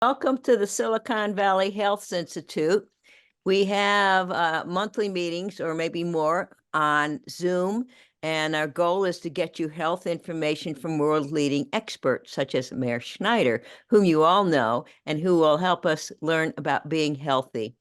Welcome to the Silicon Valley Health Institute. We have monthly meetings or maybe more on Zoom, and our goal is to get you health information from world-leading experts such as Meir Schneirder, whom you all know, and who will help us learn about being healthy.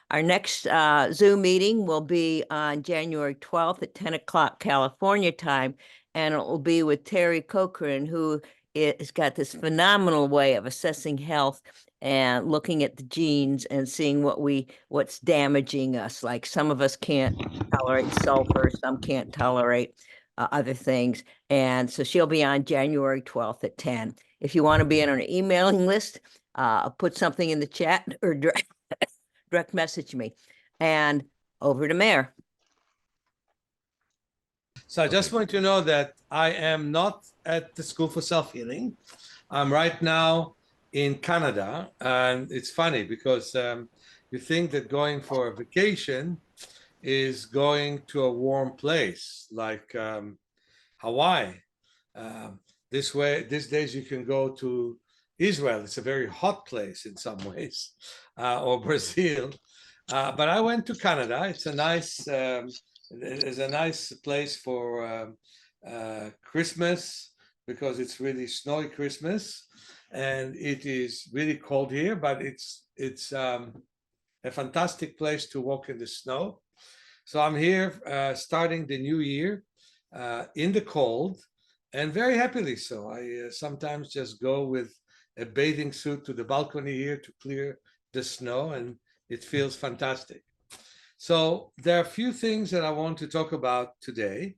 Our next Zoom meeting will be on January 12th at 10 o'clock California time, and it will be with Terry Cochran, who has got this phenomenal way of assessing health and looking at the genes and seeing what's damaging us. Like some of us can't tolerate sulfur, some can't tolerate other things. And so she'll be on January 12th at 10. If you want to be on an emailing list, I'll put something in the chat or direct message me. And over to Meir. So I just want you to know that I am not at the School for Self-Healing. I'm right now in Canada, and it's funny because you think that going for a vacation is going to a warm place like Hawaii. These days you can go to Israel. It's a very hot place in some ways, or Brazil. But I went to Canada. It's a nice place for Christmas because it's really snowy Christmas, and it is really cold here. But it's a fantastic place to walk in the snow. So I'm here starting the new year in the cold, and very happily so. I sometimes just go with a bathing suit to the balcony here to clear the snow, and it feels fantastic. So there are a few things that I want to talk about today.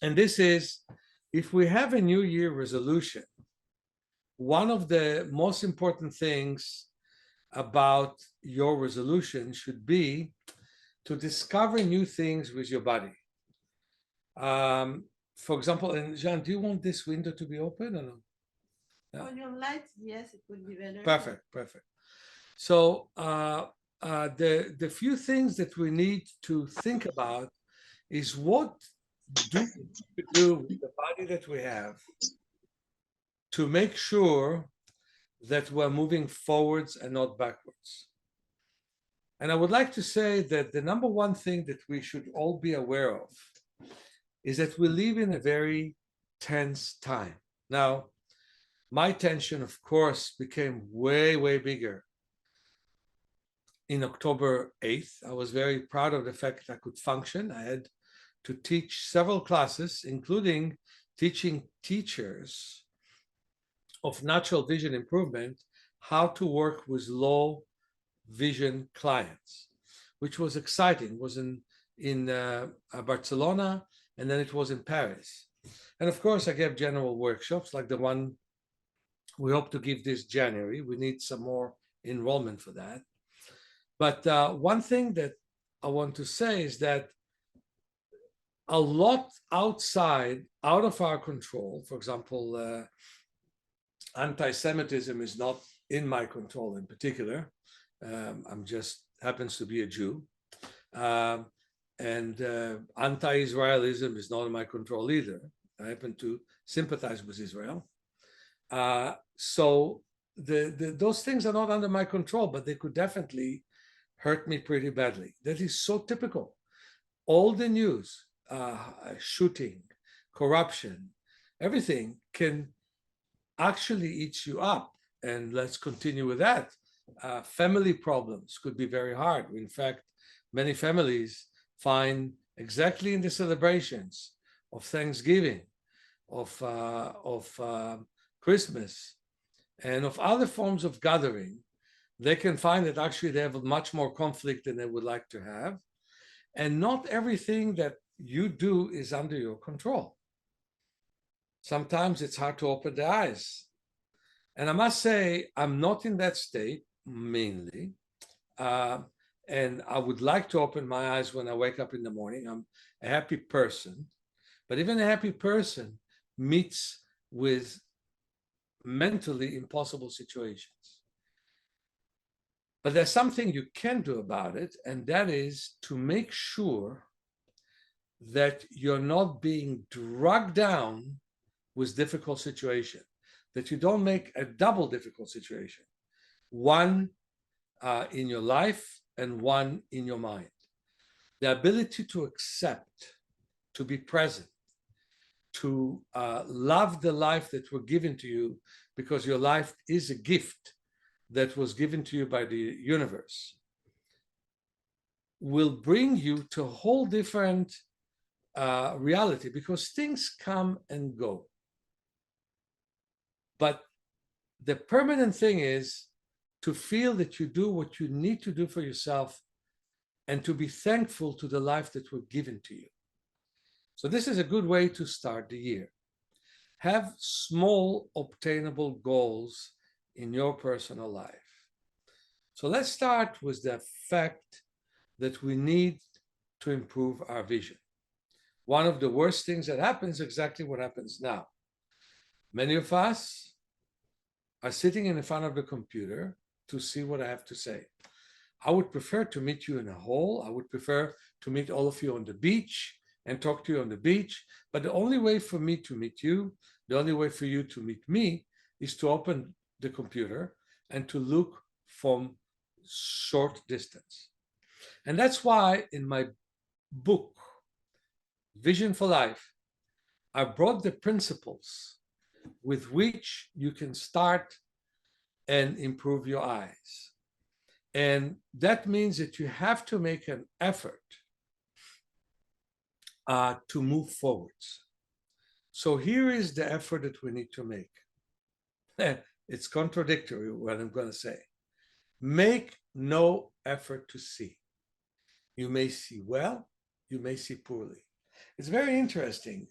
And this is, if we have a New Year resolution, one of the most important things about your resolution should be to discover new things with your body. For example, and Jean, do you want this window to be open or no? No? On your light, yes, it would be better. Perfect. So the few things that we need to think about is what do we do with the body that we have to make sure that we're moving forwards and not backwards. And I would like to say that the number one thing that we should all be aware of is that we live in a very tense time. Now, my tension, of course, became way bigger in October 8th. I was very proud of the fact that I could function. I had to teach several classes, including teaching teachers of natural vision improvement how to work with low vision clients, which was exciting. It was in Barcelona, and then it was in Paris. And of course, I gave general workshops like the one we hope to give this January. We need some more enrollment for that. But one thing that I want to say is that a lot out of our control, for example, anti-Semitism is not in my control in particular. I'm just happens to be a Jew. And anti-Israelism is not in my control either. I happen to sympathize with Israel. So those things are not under my control, but they could definitely hurt me pretty badly. That is so typical. All the news, shooting, corruption, everything can actually eat you up. And let's continue with that. Family problems could be very hard. In fact, many families find exactly in the celebrations of Thanksgiving, of Christmas, and of other forms of gathering, they can find that actually they have much more conflict than they would like to have. And not everything that you do is under your control. Sometimes it's hard to open the eyes. And I must say, I'm not in that state mainly. And I would like to open my eyes when I wake up in the morning. I'm a happy person. But even a happy person meets with mentally impossible situations. But there's something you can do about it, and that is to make sure that you're not being dragged down with difficult situations. that you don't make a double difficult situation, one in your life and one in your mind. The ability to accept, to be present, to love the life that was given to you, because your life is a gift that was given to you by the universe, will bring you to a whole different reality, because things come and go. But the permanent thing is to feel that you do what you need to do for yourself and to be thankful to the life that was given to you. So this is a good way to start the year. Have small obtainable goals in your personal life. So let's start with the fact that we need to improve our vision. One of the worst things that happens is exactly what happens now. Many of us are sitting in front of the computer to see what I have to say. I would prefer to meet you in a hall. I would prefer to meet all of you on the beach and talk to you on the beach. But the only way for me to meet you, the only way for you to meet me, is to open the computer and to look from short distance. And that's why in my book, Vision for Life, I brought the principles with which you can start and improve your eyes. And that means that you have to make an effort to move forwards. So here is the effort that we need to make. It's contradictory what I'm going to say. Make no effort to see. You may see well, you may see poorly. It's very interesting.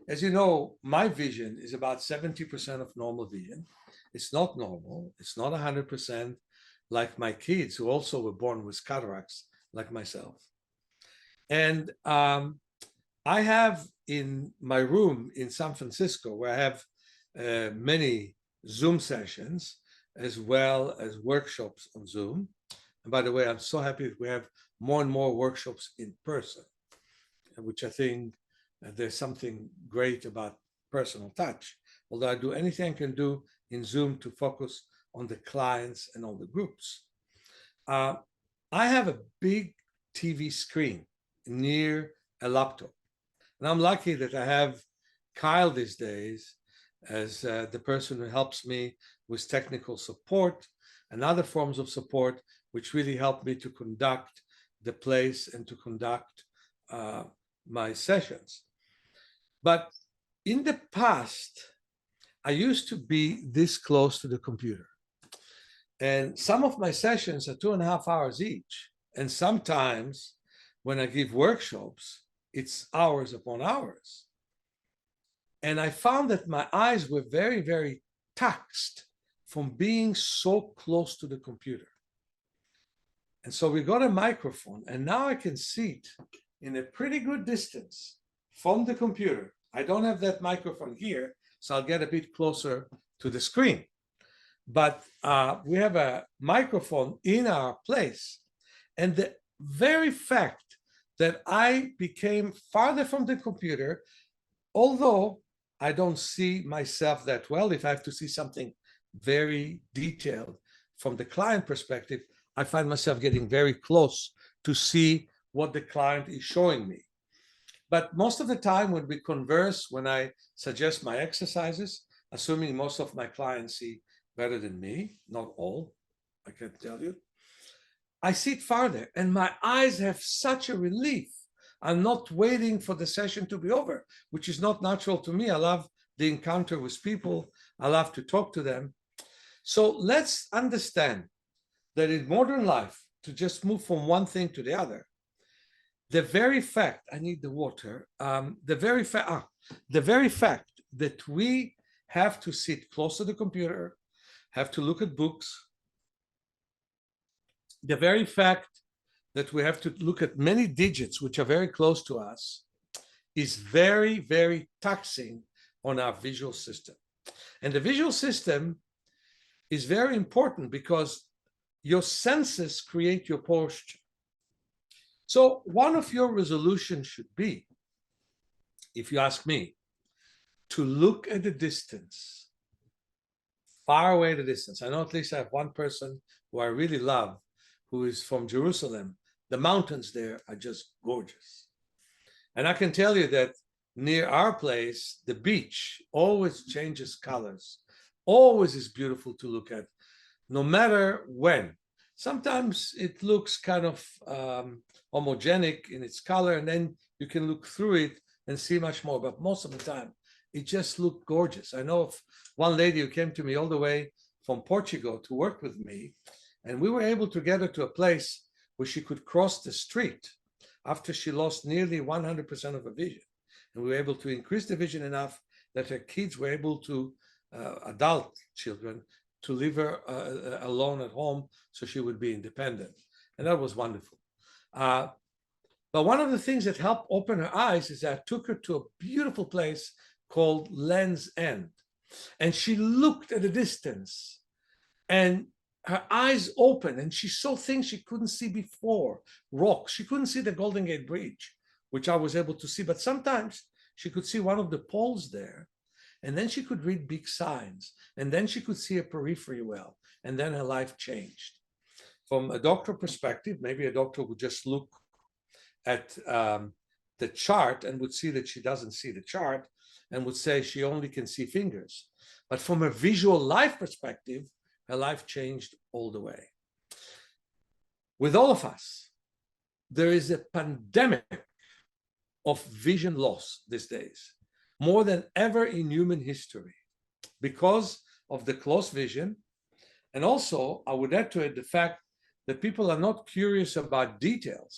As you know, my vision is about 70% of normal vision. It's not normal. It's not 100% like my kids, who also were born with cataracts, like myself. And I have in my room in San Francisco, where I have many Zoom sessions, as well as workshops on Zoom. And by the way, I'm so happy that we have more and more workshops in person, which I think there's something great about personal touch. Although I do anything I can do in Zoom to focus on the clients and on the groups. I have a big TV screen near a laptop. And I'm lucky that I have Kyle these days as the person who helps me with technical support and other forms of support, which really help me to conduct the place and to conduct my sessions. But in the past, I used to be this close to the computer. And some of my sessions are 2.5 hours each. And sometimes when I give workshops, it's hours upon hours. And I found that my eyes were very, very taxed from being so close to the computer. And so we got a microphone, and now I can see it in a pretty good distance from the computer. I don't have that microphone here, so I'll get a bit closer to the screen. But we have a microphone in our place. And the very fact that I became farther from the computer, although I don't see myself that well, if I have to see something very detailed from the client perspective, I find myself getting very close to see what the client is showing me. But most of the time when we converse, when I suggest my exercises, assuming most of my clients see better than me, not all, I can tell you, I see it farther and my eyes have such a relief. I'm not waiting for the session to be over, which is not natural to me. I love the encounter with people. I love to talk to them. So let's understand that in modern life, to just move from one thing to the other, the very fact, I need the water, the very fact that we have to sit close to the computer, have to look at books, the very fact that we have to look at many digits which are very close to us is very, very taxing on our visual system. And the visual system is very important because your senses create your posture. So one of your resolutions should be, if you ask me, to look at the distance far away in the distance. I know at least I have one person who I really love, who is from Jerusalem. The mountains there are just gorgeous. And I can tell you that near our place, the beach always changes colors, always is beautiful to look at, no matter when. Sometimes it looks kind of homogenic in its color, and then you can look through it and see much more. But most of the time, it just looked gorgeous. I know of one lady who came to me all the way from Portugal to work with me, and we were able to get her to a place where she could cross the street after she lost nearly 100% of her vision. And we were able to increase the vision enough that her kids were able to, adult children, to leave her alone at home so she would be independent. And that was wonderful. But one of the things that helped open her eyes is that I took her to a beautiful place called Land's End. And she looked at a distance and her eyes opened and she saw things she couldn't see before, rocks. She couldn't see the Golden Gate Bridge, which I was able to see, but sometimes she could see one of the poles there. And then she could read big signs. And then she could see a periphery well. And then her life changed. From a doctor perspective, maybe a doctor would just look at the chart and would see that she doesn't see the chart and would say she only can see fingers. But from a visual life perspective, her life changed all the way. With all of us, there is a pandemic of vision loss these days, more than ever in human history, because of the close vision. And also, I would add to it the fact that people are not curious about details.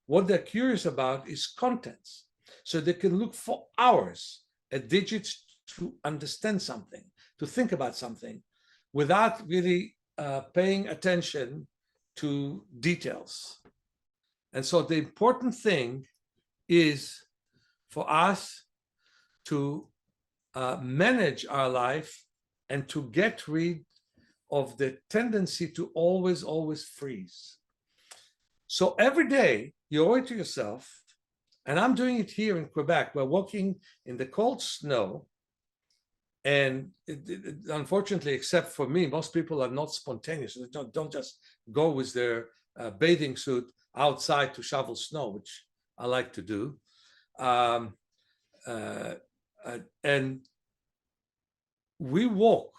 What they're curious about is contents. So they can look for hours at digits to understand something, to think about something, without really paying attention to details. And so the important thing is for us to manage our life and to get rid of the tendency to always freeze. So every day you owe it to yourself, and I'm doing it here in Quebec. We're walking in the cold snow, and unfortunately, except for me, most people are not spontaneous. They don't just go with their bathing suit outside to shovel snow, which I like to do. And we walk,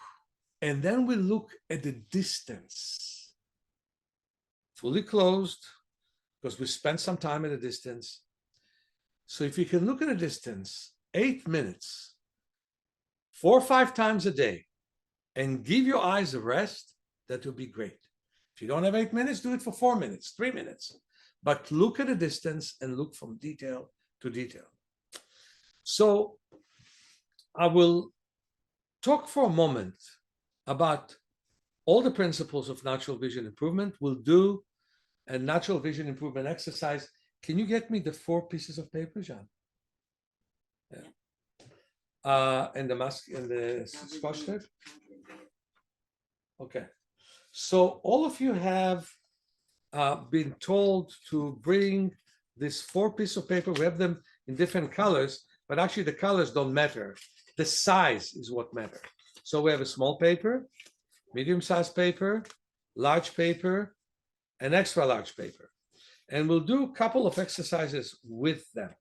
and then we look at the distance, fully closed, because we spent some time at a distance. So if you can look at a distance, 8 minutes, 4 or 5 times a day, and give your eyes a rest, that would be great. If you don't have 8 minutes, do it for 4 minutes, 3 minutes. But look at a distance and look from detail to detail. So I will talk for a moment about all the principles of natural vision improvement. We'll do a natural vision improvement exercise. Can you get me the 4 pieces of paper, Jean? Yeah. And the mask and the scotch tape? Okay. So all of you have been told to bring this 4 pieces of paper. We have them in different colors, but actually the colors don't matter. The size is what matters. So we have a small paper, medium-sized paper, large paper, and extra large paper. And we'll do a couple of exercises with them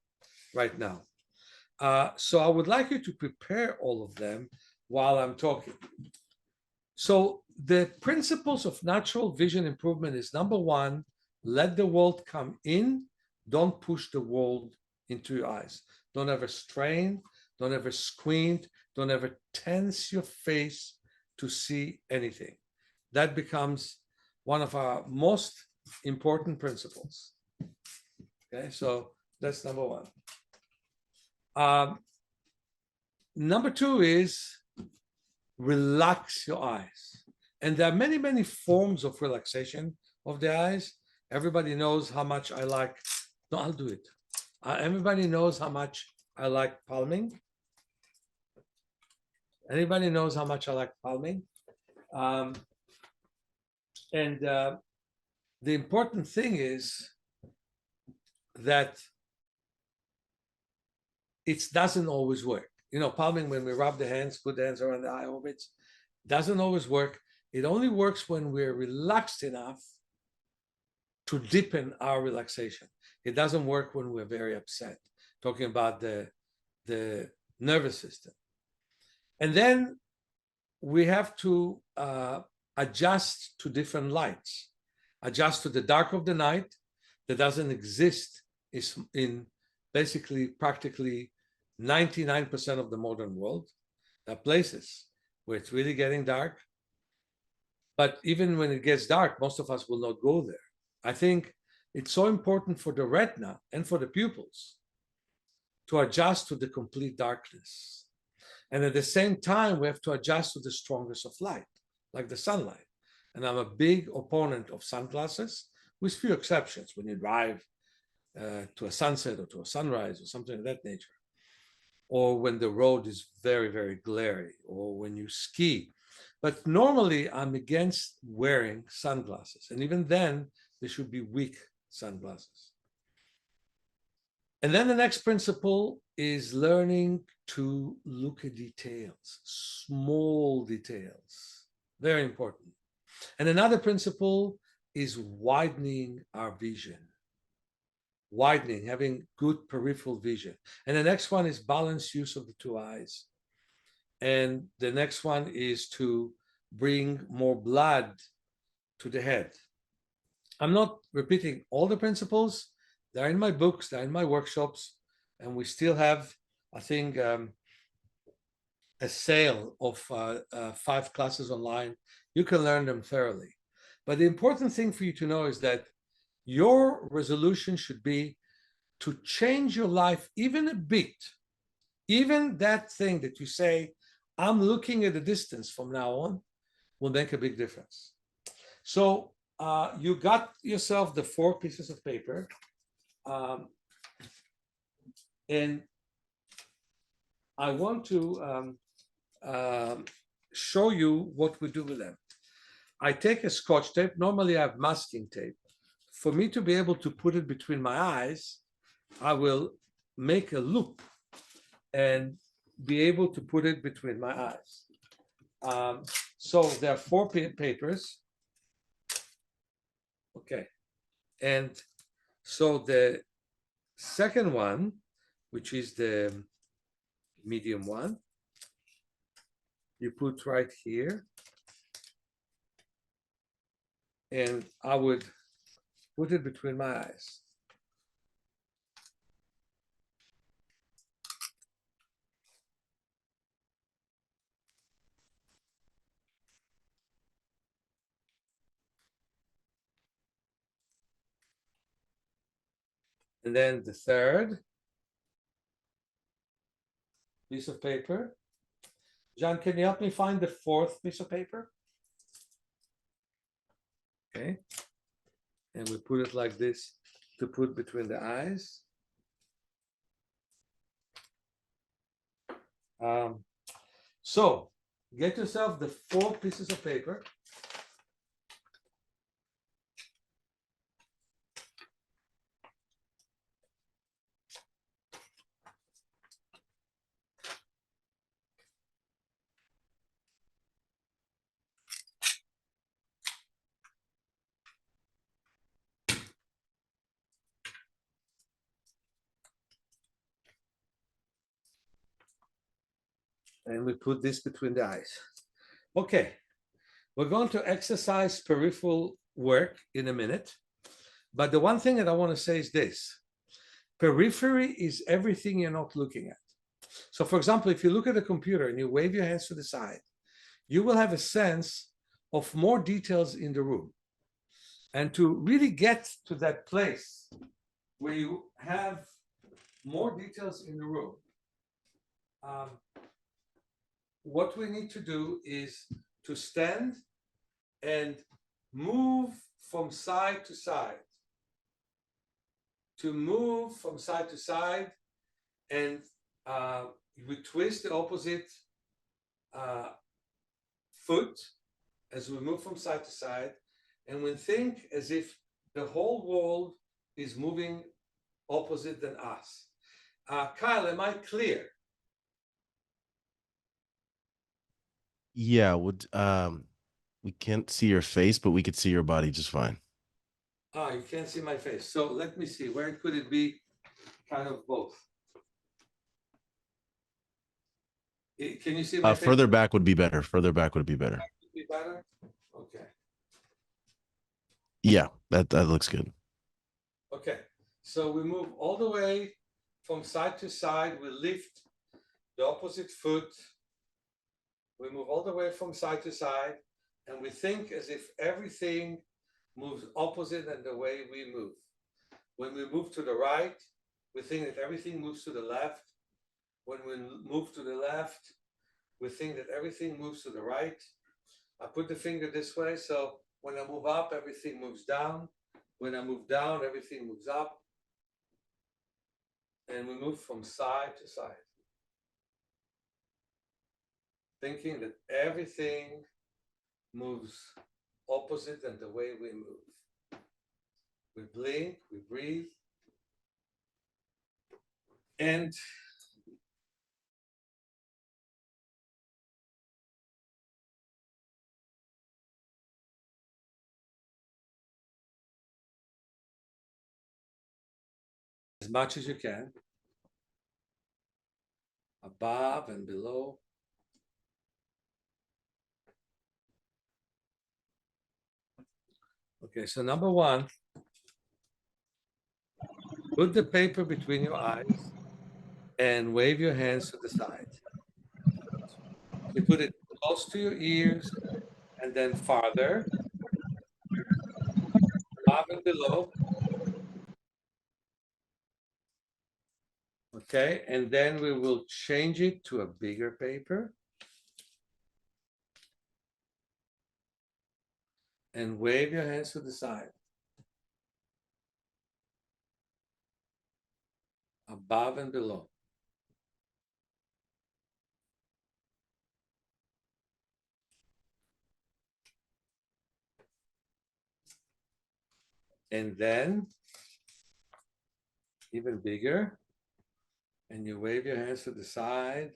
right now. So I would like you to prepare all of them while I'm talking. So the principles of natural vision improvement is, number 1, let the world come in. Don't push the world into your eyes. Don't ever strain, don't ever squint, don't ever tense your face to see anything. That becomes one of our most important principles. Okay, so that's number 1. Number 2 is relax your eyes. And there are many, many forms of relaxation of the eyes. Everybody knows how much I like, no, I'll do it. Everybody knows how much I like palming. Anybody knows how much I like palming? The important thing is that it doesn't always work. You know, palming, when we rub the hands, put the hands around the eye orbits, Doesn't always work. It only works when we're relaxed enough to deepen our relaxation. It doesn't work when we're very upset, talking about the nervous system. And then we have to adjust to different lights, adjust to the dark of the night that doesn't exist in basically practically 99% of the modern world. There are places where it's really getting dark. But even when it gets dark, most of us will not go there. I think it's so important for the retina and for the pupils to adjust to the complete darkness. And at the same time, we have to adjust to the strongest of light, like the sunlight. And I'm a big opponent of sunglasses, with few exceptions, when you drive to a sunset or to a sunrise or something of that nature, or when the road is very, very glary, or when you ski. But normally, I'm against wearing sunglasses. And even then, they should be weak sunglasses. And then the next principle is learning to look at details, small details, very important. And another principle is widening our vision, widening, having good peripheral vision. And the next one is balanced use of the two eyes. And the next one is to bring more blood to the head. I'm not repeating all the principles. They're in my books, they're in my workshops, and we still have, I think, a sale of 5 classes online. You can learn them thoroughly. But the important thing for you to know is that your resolution should be to change your life even a bit. Even that thing that you say, I'm looking at the distance from now on, will make a big difference. So you got yourself the 4 pieces of paper. And I want to show you what we do with them. I take a Scotch tape. Normally I have masking tape. For me to be able to put it between my eyes, I will make a loop and be able to put it between my eyes. So there are 4 papers. Okay. And so the second one, which is the medium one, you put right here. And I would put it between my eyes. And then the third piece of paper. John, can you help me find the 4th piece of paper? Okay. And we put it like this to put between the eyes. So get yourself the 4 pieces of paper. And we put this between the eyes. Okay, we're going to exercise peripheral work in a minute. But the one thing that I want to say is this. Periphery is everything you're not looking at. So for example, if you look at a computer and you wave your hands to the side, you will have a sense of more details in the room. And to really get to that place where you have more details in the room, what we need to do is to stand and move from side to side. To move from side to side, and we twist the opposite foot as we move from side to side, and we think as if the whole world is moving opposite than us. Kyle, am I clear? Yeah, we can't see your face, but we could see your body just fine. Ah, you can't see my face. So let me see. Where could it be? Kind of both. Can you see my face? Further back would be better. Further back would be better. Be better? Okay. Yeah, that looks good. Okay. So we move all the way from side to side. We lift the opposite foot. We move all the way from side to side, and we think as if everything moves opposite than the way we move. When we move to the right, we think that everything moves to the left. When we move to the left, we think that everything moves to the right. I put the finger this way, so when I move up, everything moves down. When I move down, everything moves up. And we move from side to side, thinking that everything moves opposite than the way we move. We blink, we breathe, and as much as you can, above and below. Okay, so number one, put the paper between your eyes and wave your hands to the side. You put it close to your ears and then farther, above and below. Okay, and then we will change it to a bigger paper and wave your hands to the side, above and below. And then even bigger, and you wave your hands to the side,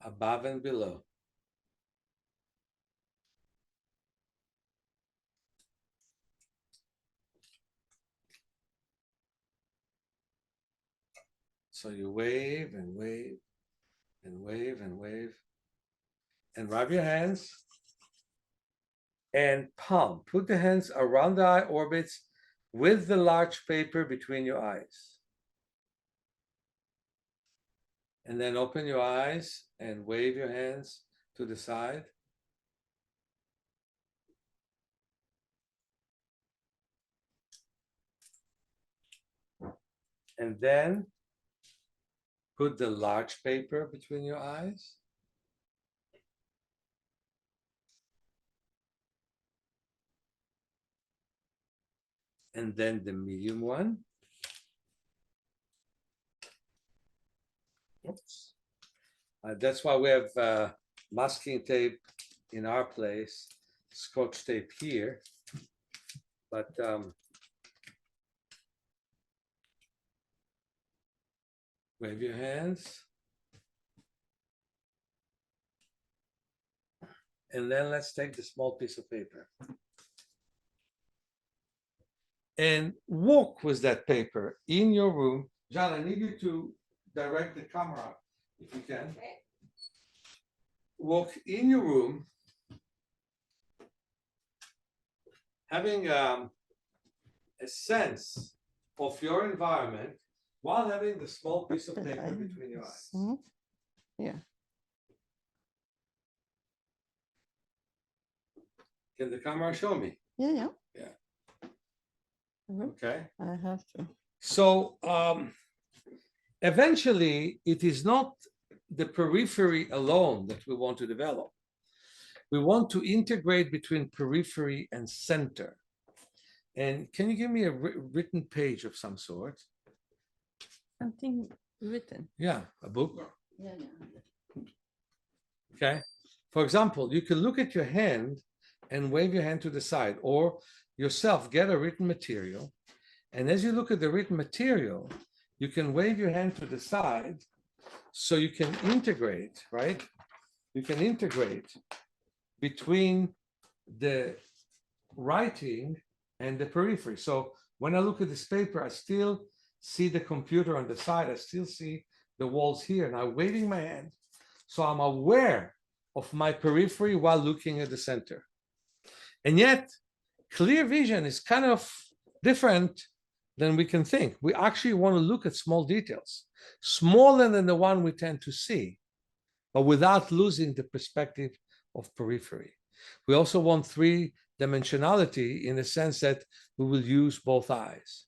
above and below. So you wave and wave and wave and wave and rub your hands and palm. Put the hands around the eye orbits with the large paper between your eyes. And then open your eyes and wave your hands to the side. And then put the large paper between your eyes. And then the medium one. Oops. That's why we have masking tape in our place, Scotch tape here. But wave your hands. And then let's take the small piece of paper and walk with that paper in your room. John, I need you to direct the camera if you can. Walk in your room, having a sense of your environment while having the small piece of paper between your eyes. Yeah. Can the camera show me? Yeah. Okay. I have to. So eventually, it is not the periphery alone that we want to develop. We want to integrate between periphery and center. And can you give me a written page of some sort? Something written. Yeah, a book. Yeah. Okay. For example, you can look at your hand and wave your hand to the side, or yourself get a written material. And as you look at the written material, you can wave your hand to the side so you can integrate, right? you can integrate between the writing and the periphery. So when I look at this paper, I still see the computer on the side. I still see the walls here, and I'm waving my hand. So I'm aware of my periphery while looking at the center. And yet, clear vision is kind of different than we can think. We actually want to look at small details, smaller than the one we tend to see, but without losing the perspective of periphery. We also want three-dimensionality in the sense that we will use both eyes.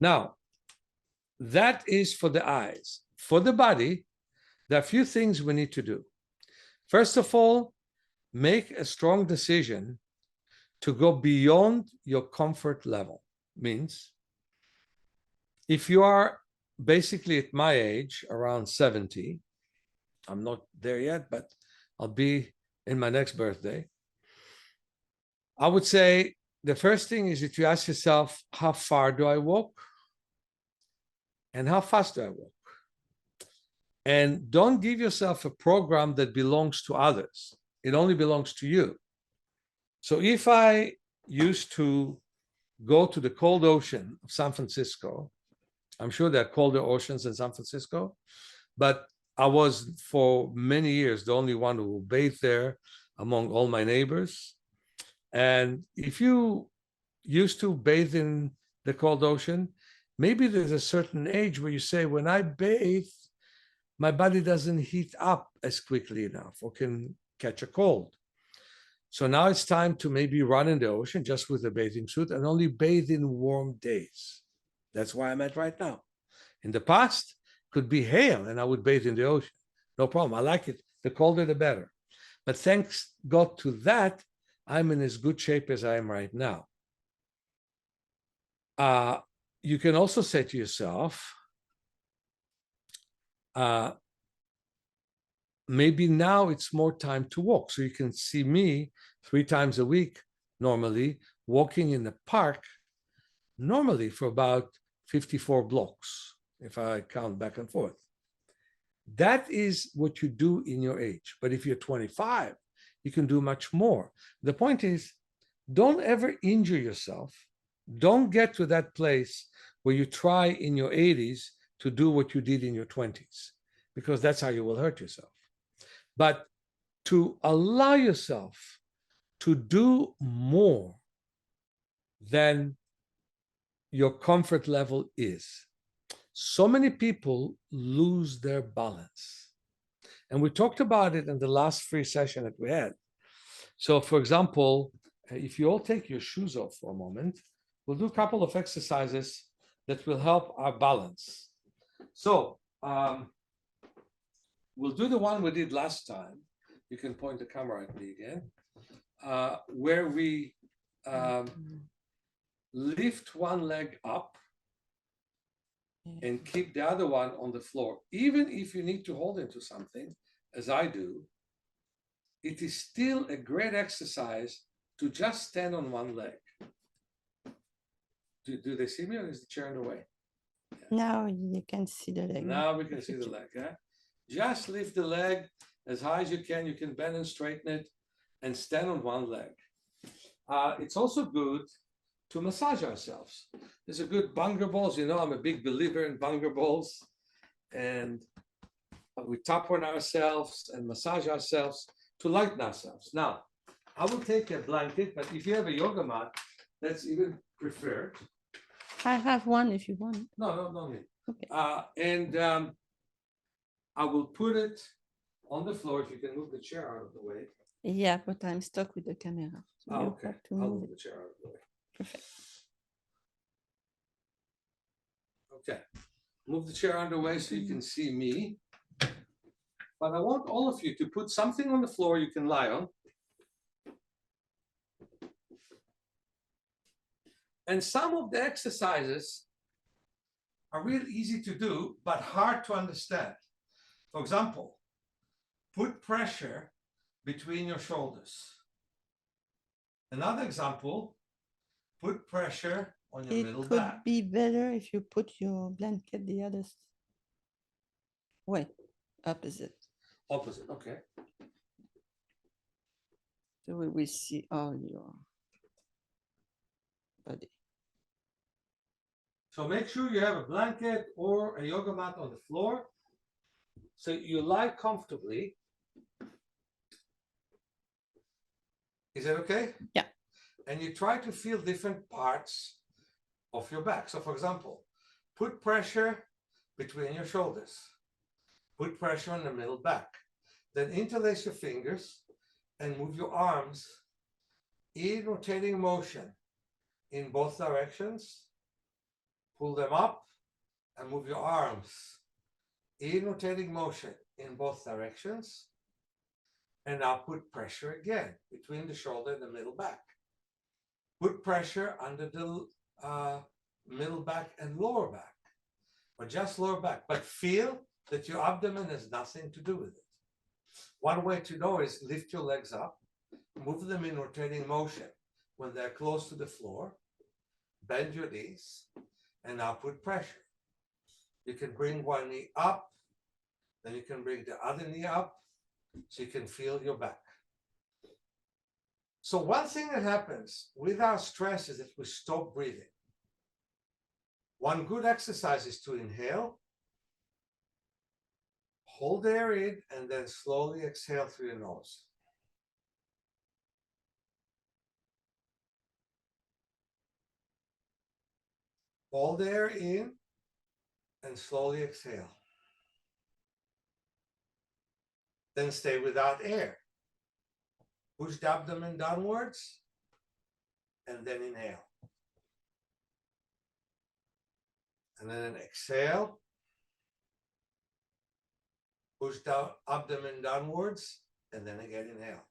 Now, that is for the eyes. For the body, there are a few things we need to do. First of all, make a strong decision to go beyond your comfort level. Means if you are basically at my age, around 70, I'm not there yet, but I'll be in my next birthday. I would say the first thing is that you ask yourself, how far do I walk? And how fast do I walk? And don't give yourself a program that belongs to others. It only belongs to you. So if I used to go to the cold ocean of San Francisco, I'm sure there are colder oceans in San Francisco, but I was for many years the only one who bathed there among all my neighbors. And if you used to bathe in the cold ocean, maybe there's a certain age where you say, when I bathe, my body doesn't heat up as quickly enough or can catch a cold. So now it's time to maybe run in the ocean just with a bathing suit and only bathe in warm days. That's where I'm at right now. In the past, could be hail and I would bathe in the ocean. No problem. I like it. The colder, the better. But thanks God to that, I'm in as good shape as I am right now. You can also say to yourself, maybe now it's more time to walk. So you can see me 3 times a week, normally, walking in the park, normally for about 54 blocks, if I count back and forth. That is what you do in your age. But if you're 25, you can do much more. The point is, don't ever injure yourself. Don't get to that place where you try in your 80s to do what you did in your 20s, because that's how you will hurt yourself. But to allow yourself to do more than your comfort level is. So many people lose their balance. And we talked about it in the last free session that we had. So for example, if you all take your shoes off for a moment, we'll do a couple of exercises that will help our balance. So we'll do the one we did last time. You can point the camera at me again, where we lift one leg up and keep the other one on the floor. Even if you need to hold into something, as I do, it is still a great exercise to just stand on one leg. Do they see me, or is the chair in the way? Now you can see the leg. Now we can see the leg. Yeah? Just lift the leg as high as you can. You can bend and straighten it and stand on one leg. It's also good to massage ourselves. There's a good Bunger balls. You know, I'm a big believer in Bunger balls. And we tap on ourselves and massage ourselves to lighten ourselves. Now, I will take a blanket, but if you have a yoga mat, that's even preferred. I have one if you want. No need. Okay. I will put it on the floor. If you can move the chair out of the way. Yeah, but I'm stuck with the camera. So you Okay, have to I'll move move it. the chair out of the way. Perfect. Okay, move the chair out of the way so you can see me. But I want all of you to put something on the floor you can lie on. And some of the exercises are real easy to do, but hard to understand. For example, put pressure between your shoulders. Another example, put pressure on your middle It could back. be better if you put your blanket the other way, opposite. Opposite, okay. So we will see all your body. So make sure you have a blanket or a yoga mat on the floor. So you lie comfortably. Is that okay? Yeah. And you try to feel different parts of your back. So for example, put pressure between your shoulders. Put pressure on the middle back. Then interlace your fingers and move your arms in rotating motion in both directions. Pull them up and move your arms in rotating motion in both directions. And now put pressure again between the shoulder and the middle back. Put pressure under the middle back and lower back, or just lower back, but feel that your abdomen has nothing to do with it. One way to know is lift your legs up, move them in rotating motion when they're close to the floor, bend your knees, and now put pressure. You can bring one knee up, then you can bring the other knee up, so you can feel your back. So one thing that happens with our stress is that we stop breathing. One good exercise is to inhale, hold air in, and then slowly exhale through your nose. Hold air in and slowly exhale. Then stay without air. Push the abdomen downwards and then inhale. And then exhale. Push the abdomen downwards and then again inhale.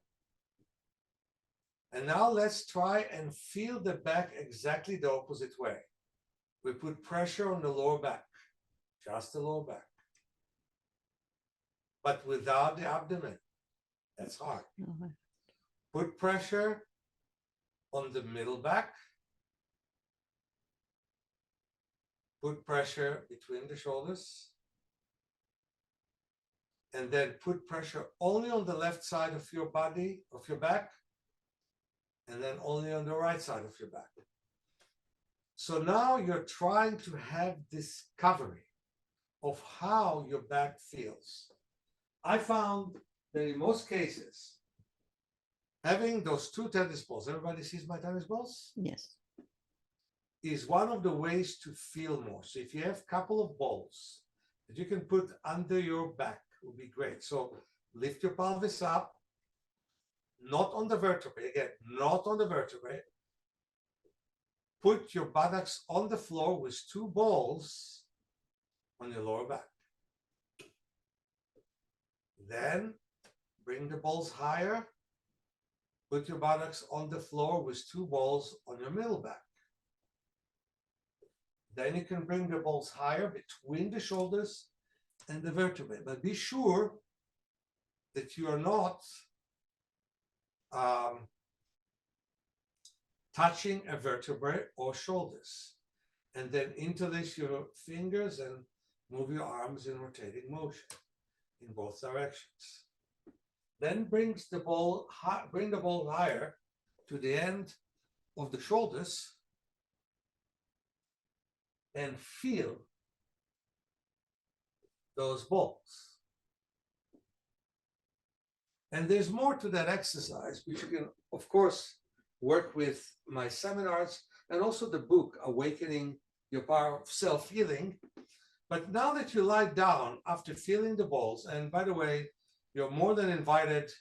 And now let's try and feel the back exactly the opposite way. We put pressure on the lower back, just the lower back, but without the abdomen. That's hard. Okay. Put pressure on the middle back. Put pressure between the shoulders. And then put pressure only on the left side of your body, of your back, and then only on the right side of your back. So now you're trying to have discovery of how your back feels. I found that in most cases, having those two tennis balls, everybody sees my tennis balls, Yes. is one of the ways to feel more. So if you have a couple of balls that you can put under your back, would be great. So lift your pelvis up, not on the vertebrae, again, not on the vertebrae. Put your buttocks on the floor with two balls on your lower back. Then bring the balls higher. Put your buttocks on the floor with two balls on your middle back. Then you can bring the balls higher between the shoulders and the vertebrae. But be sure that you are not touching a vertebrae or shoulders. And then interlace your fingers and move your arms in rotating motion in both directions. Then bring the ball higher to the end of the shoulders and feel those balls. And there's more to that exercise, which you can, of course, work with my seminars and also the book, Awakening Your Power of Self-Healing. But now that you lie down after feeling the balls, and by the way, you're more than invited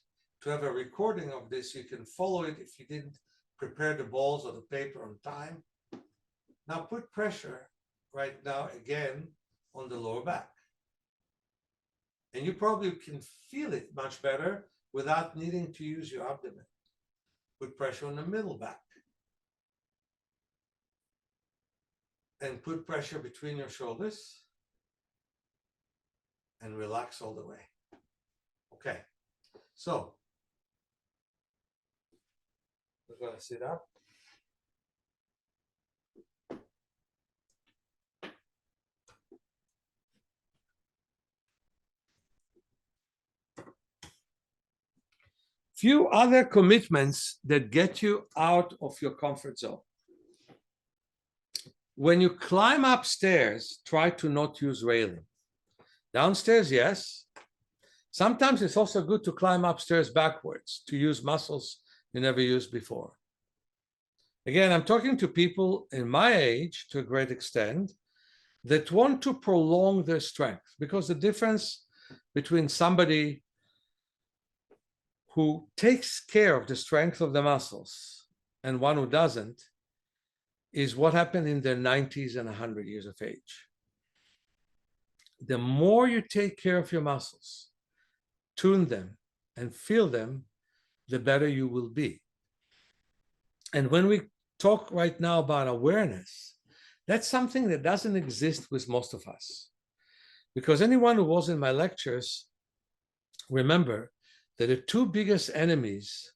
to have a recording of this. You can follow it if you didn't prepare the balls or the paper on time. Now put pressure right now again on the lower back. And you probably can feel it much better without needing to use your abdomen. Put pressure on the middle back. And put pressure between your shoulders. And relax all the way. Okay, so we're going to sit up. Few other commitments that get you out of your comfort zone. When you climb upstairs, try to not use railing. Downstairs, yes. Sometimes it's also good to climb upstairs backwards to use muscles you never used before. Again, I'm talking to people in my age to a great extent that want to prolong their strength, because the difference between somebody who takes care of the strength of the muscles and one who doesn't is what happened in their 90s and 100 years of age. The more you take care of your muscles, tune them, and feel them, the better you will be. And when we talk right now about awareness, that's something that doesn't exist with most of us. Because anyone who was in my lectures, remember that the two biggest enemies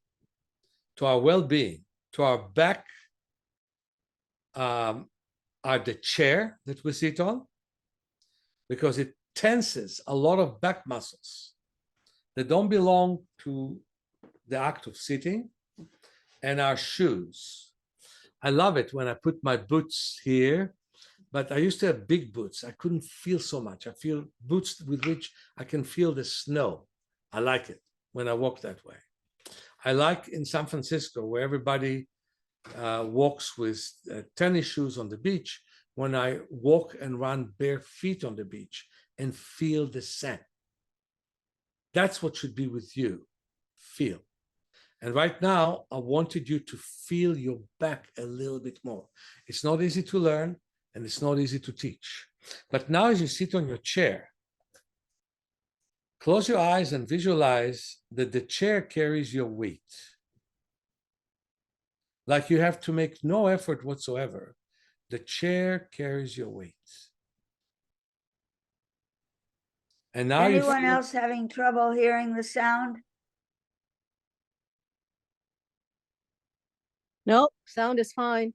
to our well-being, to our back, are the chair that we sit on, because it tenses a lot of back muscles that don't belong to the act of sitting, and our shoes. I love it when I put my boots here, but I used to have big boots. I couldn't feel so much. I feel boots with which I can feel the snow. I like it when I walk that way. I like in San Francisco, where everybody walks with tennis shoes on the beach, when I walk and run bare feet on the beach and feel the sand. That's what should be with you. Feel. And right now, I wanted you to feel your back a little bit more. It's not easy to learn, and it's not easy to teach. But now as you sit on your chair, close your eyes and visualize that the chair carries your weight. Like you have to make no effort whatsoever. The chair carries your weight. And now Anyone else having trouble hearing the sound? Nope, sound is fine.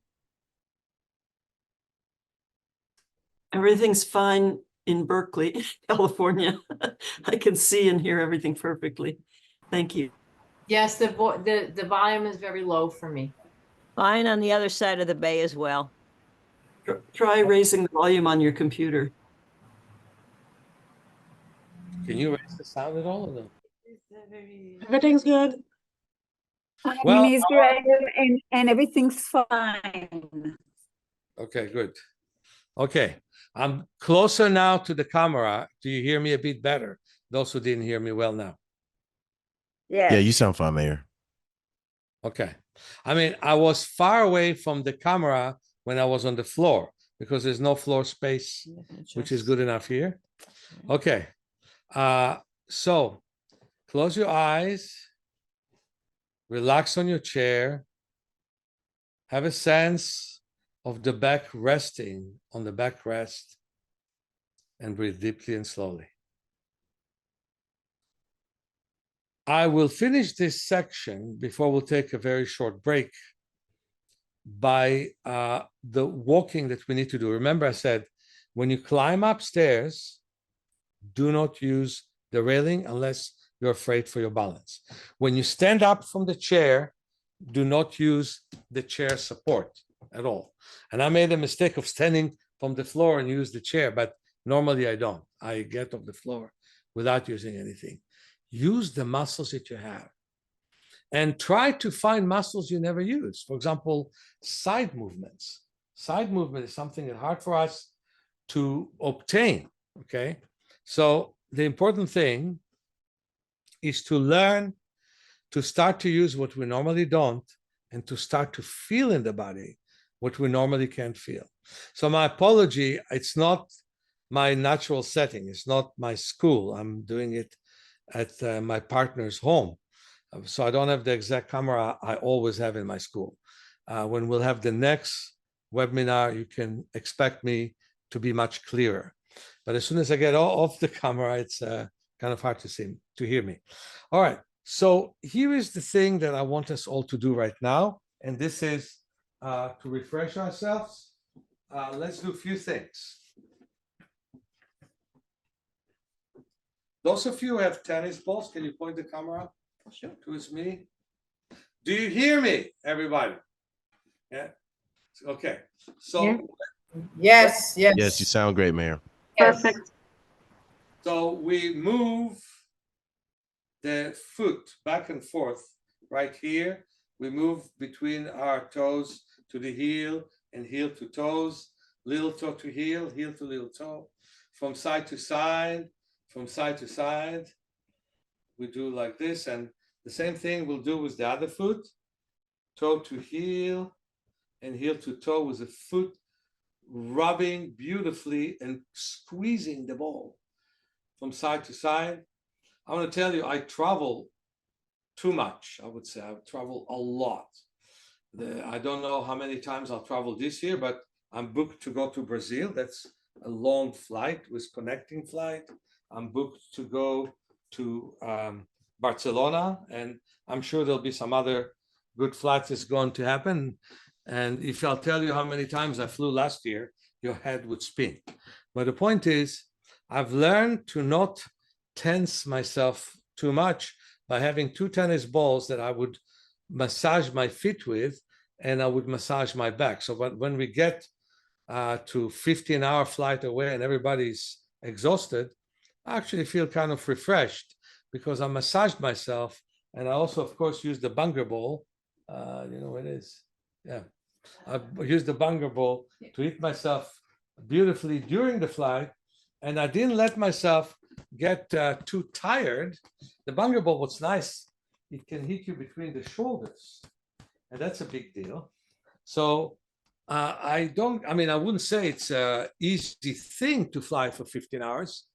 Everything's fine in Berkeley, California. I can see and hear everything perfectly. Thank you. Yes, the volume is very low for me. Fine on the other side of the bay as well. Try raising the volume on your computer. Can you raise the sound at all or no? Everything's good. Well, And everything's fine. okay, good. Okay, I'm closer now to the camera. Do you hear me a bit better? Those who didn't hear me well now. Yes. Yeah, you sound fine, Meir. Okay. I mean, I was far away from the camera when I was on the floor because there's no floor space, which is good enough here. Okay. So close your eyes, relax on your chair, have a sense of the back resting on the backrest, and breathe deeply and slowly. I will finish this section before we'll take a very short break by the walking that we need to do. Remember, I said, when you climb upstairs, do not use the railing unless you're afraid for your balance. When you stand up from the chair, do not use the chair support at all. And I made a mistake of standing from the floor and use the chair, but normally I don't. I get off the floor without using anything. Use the muscles that you have. And try to find muscles you never use. For example, side movements. Side movement is something that's hard for us to obtain, okay? So the important thing is to learn to start to use what we normally don't and to start to feel in the body what we normally can't feel. So my apology, it's not my natural setting. It's not my school. I'm doing it at my partner's home. So I don't have the exact camera I always have in my school. When we'll have the next webinar, you can expect me to be much clearer. But as soon as I get off the camera, it's kind of hard to hear me. All right, so here is the thing that I want us all to do right now. And this is to refresh ourselves. Let's do a few things. Those of you who have tennis balls, can you point the camera Towards me. Do you hear me, everybody? Yeah. Okay. So Yeah. Yes, yes. Yes, you sound great, Mayor. Yes. Perfect. so we move the foot back and forth right here. We move between our toes to the heel and heel to toes, little toe to heel to little toe, from side to side, from side to side. We do like this, and the same thing we'll do with the other foot, toe to heel and heel to toe, with the foot rubbing beautifully and squeezing the ball from side to side. I want to tell you, I travel too much. I would say I travel a lot. I don't know how many times I'll travel this year, but I'm booked to go to Brazil. That's a long flight with connecting flight. I'm booked to go to Barcelona, and I'm sure there'll be some other good flights that's going to happen. And if I'll tell you how many times I flew last year, your head would spin. But the point is, I've learned to not tense myself too much by having two tennis balls that I would massage my feet with, and I would massage my back. So when we get to 15-hour flight away and everybody's exhausted, I actually feel kind of refreshed because I massaged myself, and I also, of course, use the bunger ball. You know what it is? Yeah. I used the bunger ball to hit myself beautifully during the flight, and I didn't let myself get too tired. The bunger ball, what's nice, it can hit you between the shoulders, and that's a big deal. So I wouldn't say it's an easy thing to fly for 15 hours,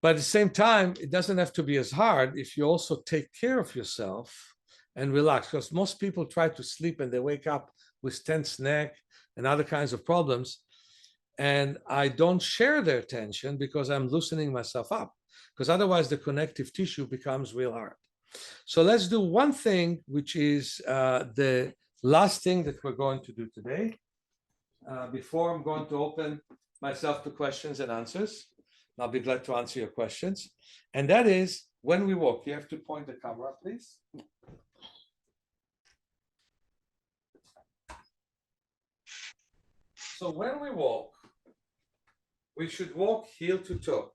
but at the same time, it doesn't have to be as hard if you also take care of yourself and relax, because most people try to sleep and they wake up with tense neck and other kinds of problems. And I don't share their tension because I'm loosening myself up, because otherwise the connective tissue becomes real hard. So let's do one thing, which is the last thing that we're going to do today, before I'm going to open myself to questions and answers. I'll be glad to answer your questions. And that is, when we walk, you have to point the camera, please. So when we walk, we should walk heel to toe,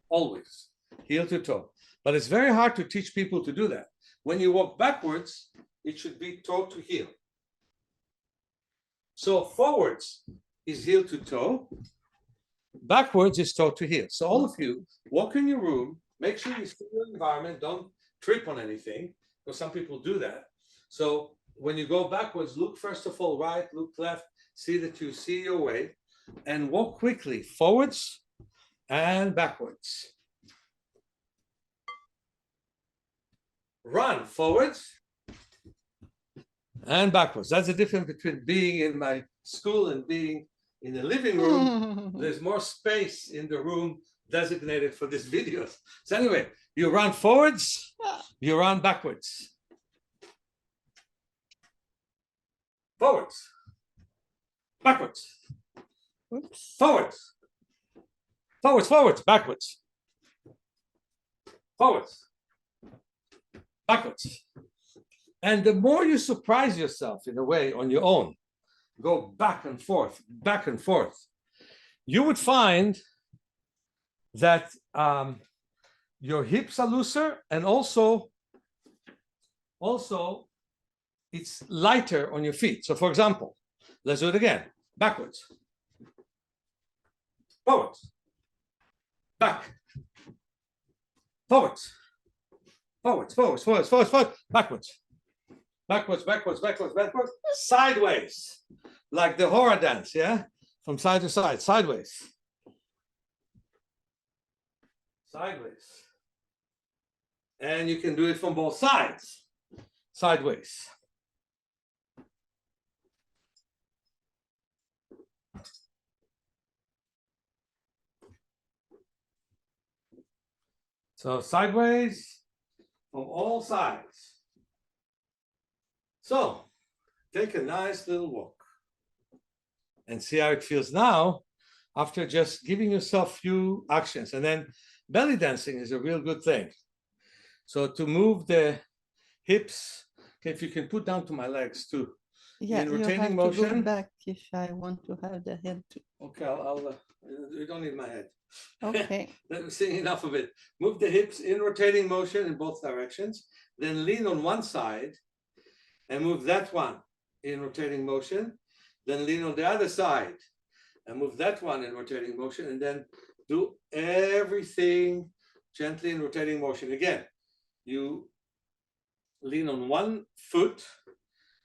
always heel to toe. But it's very hard to teach people to do that. When you walk backwards, it should be toe to heel. So forwards is heel to toe, backwards is toe to heel. So all of you, walk in your room, make sure you see your environment, don't trip on anything, because some people do that. So when you go backwards, look first of all right, look left, see that you see your way, and walk quickly forwards and backwards. Run forwards and backwards. That's the difference between being in my school and being in the living room. There's more space in the room designated for these videos. So anyway, you run forwards, you run backwards. Forwards, backwards, forwards, forwards, forwards, backwards, forwards, backwards. And the more you surprise yourself in a way on your own, go back and forth, you would find that your hips are looser, and also it's lighter on your feet. So for example, let's do it again. Backwards, forwards, back, forwards, forwards, forwards, forwards, forwards, forwards, backwards, backwards, backwards, backwards, backwards, sideways, like the horror dance, yeah? From side to side, sideways, sideways. And you can do it from both sides, sideways. So sideways from all sides. So take a nice little walk and see how it feels now after just giving yourself few actions. And then belly dancing is a real good thing. So to move the hips, okay, if you can put down to my legs too. Yeah, In you rotating have to motion? go back if I want to have the head too. Okay, you don't need my head. Okay. Let me see enough of it. Move the hips in rotating motion in both directions, then lean on one side and move that one in rotating motion, then lean on the other side and move that one in rotating motion, and then do everything gently in rotating motion. Again, you lean on one foot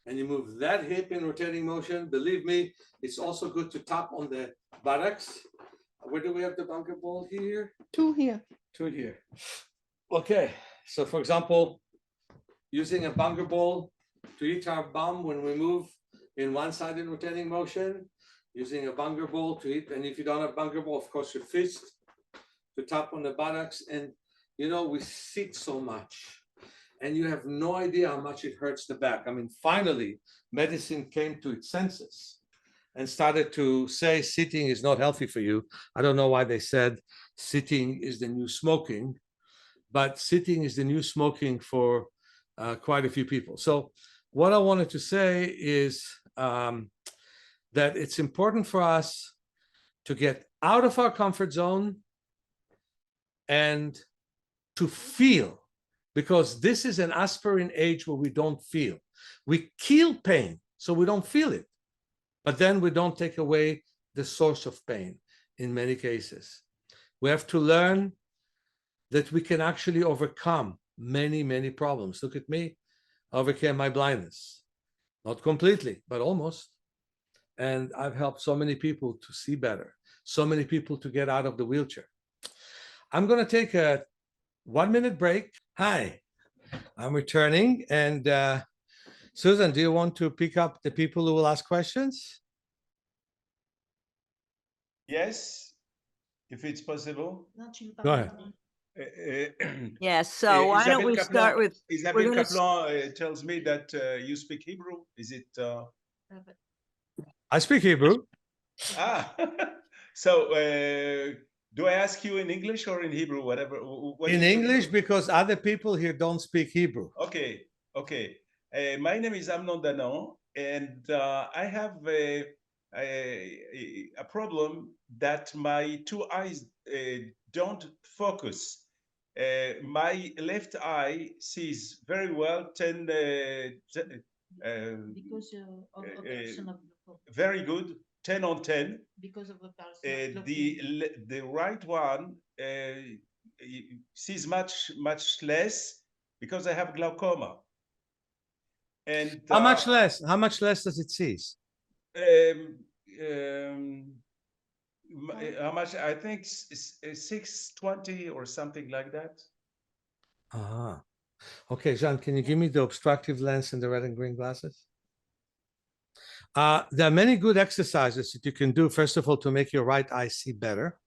and you move that hip in rotating motion. Believe me, it's also good to tap on the buttocks. Where do we have the bunker ball here? Two here. Two here. Okay, so for example, using a bunker ball to hit our bum when we move in one side in rotating motion, using a bunker ball to hit, and if you don't have bunker ball, of course, your fist to tap on the buttocks. And you know, we sit so much and you have no idea how much it hurts the back. I mean, finally, medicine came to its senses and started to say sitting is not healthy for you. I don't know why they said sitting is the new smoking, but sitting is the new smoking for quite a few people. So what I wanted to say is that it's important for us to get out of our comfort zone and to feel, because this is an aspirin age where we don't feel. We kill pain, so we don't feel it. But then we don't take away the source of pain in many cases. We have to learn that we can actually overcome many, many problems. Look at me, I overcame my blindness. Not completely, but almost. And I've helped so many people to see better, so many people to get out of the wheelchair. I'm going to take a 1-minute break. Hi, I'm returning. And Susan, do you want to pick up the people who will ask questions? Yes, if it's possible. Go ahead. Yes, so why don't we start with, Isabelle gonna Kaplan tells me that you speak Hebrew. Is it? I speak Hebrew. Ah, so do I ask you in English or in Hebrew, whatever? What In you English, prefer? because other people here don't speak Hebrew. Okay, okay. My name is Amnon Danan, and I have a problem that my two eyes don't focus. My left eye sees very well 10, very good, 10 on 10. Because of The right one sees much less because I have glaucoma. And How much less? How much less does it cease? How much? I think 620 or something like that. Ah, okay, Jean, can you give me the obstructive lens and the red and green glasses? There are many good exercises that you can do, first of all, to make your right eye see better.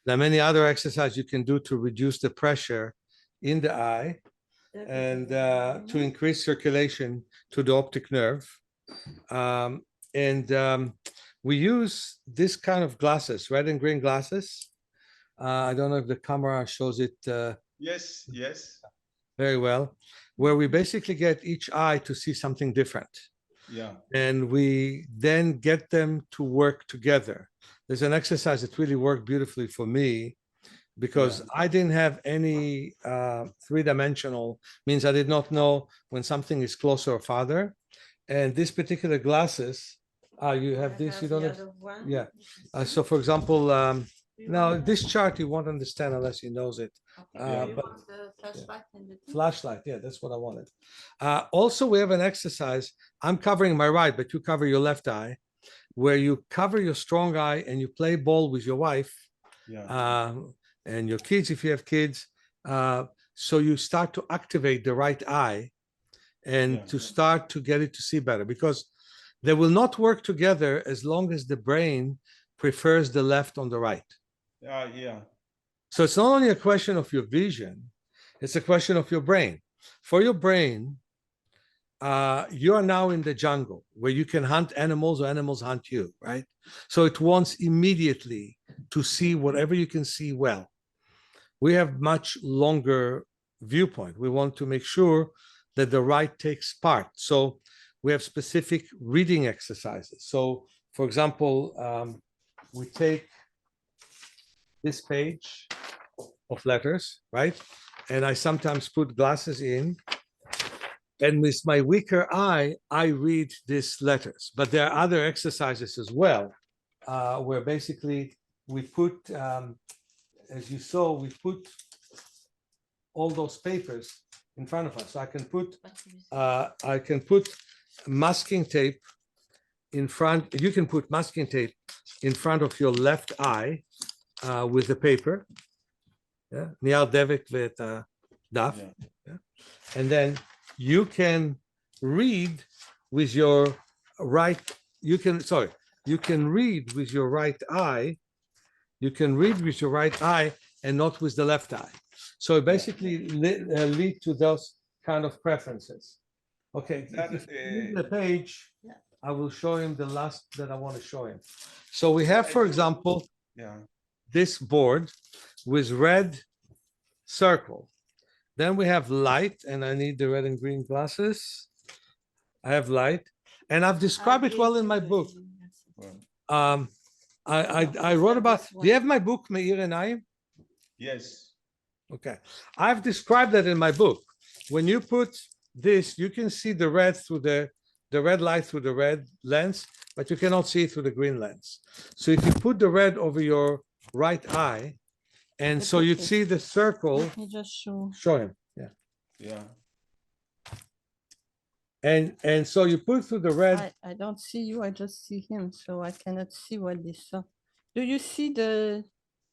There are many other exercises you can do to reduce the pressure in the eye and to increase circulation to the optic nerve. We use this kind of glasses, red and green glasses. I don't know if the camera shows it. Yes, yes. Very well, where we basically get each eye to see something different. Yeah. And we then get them to work together. There's an exercise that really worked beautifully for me because I didn't have any three-dimensional, means I did not know when something is closer or farther. And this particular glasses, you have this, you don't have, yeah. So for example, now this chart you won't understand unless you knows it. But flashlight, yeah, that's what I wanted. Also, we have an exercise. I'm covering my right, but you cover your left eye, where you cover your strong eye and you play ball with your wife and your kids, if you have kids. So you start to activate the right eye and to start to get it to see better, because they will not work together as long as the brain prefers the left on the right. So it's not only a question of your vision, it's a question of your brain. For your brain, you are now in the jungle where you can hunt animals or animals hunt you, right? So it wants immediately to see whatever you can see well. We have much longer viewpoint. We want to make sure that the right takes part. So we have specific reading exercises. So, for example, we take this page of letters, right? And I sometimes put glasses in, and with my weaker eye, I read these letters. But there are other exercises as well, where basically we put, as you saw, we put all those papers in front of us. So I can put masking tape in front. You can put masking tape in front of your left eye with the paper. Yeah, נייר דבק ואת הדף. Yeah. And then you can read with your right. You can read with your right eye. You can read with your right eye and not with the left eye. So it basically lead to those kind of preferences. Okay, if you read the page, I will show him the last that I want to show him. So we have, for example, this board with red circle. Then we have light, and I need the red and green glasses. I have light, and I've described it well in my book. I wrote about. Do you have my book, Meir Schneirder? Yes. Okay, I've described that in my book. When you put this, you can see the red through the red light through the red lens, but you cannot see it through the green lens. So if you put the red over your right eye, and so you'd see the circle. Let me just Show him, yeah. Yeah. And so you put through the red. I don't see you, I just see him, so I cannot see what they saw. Do you see the?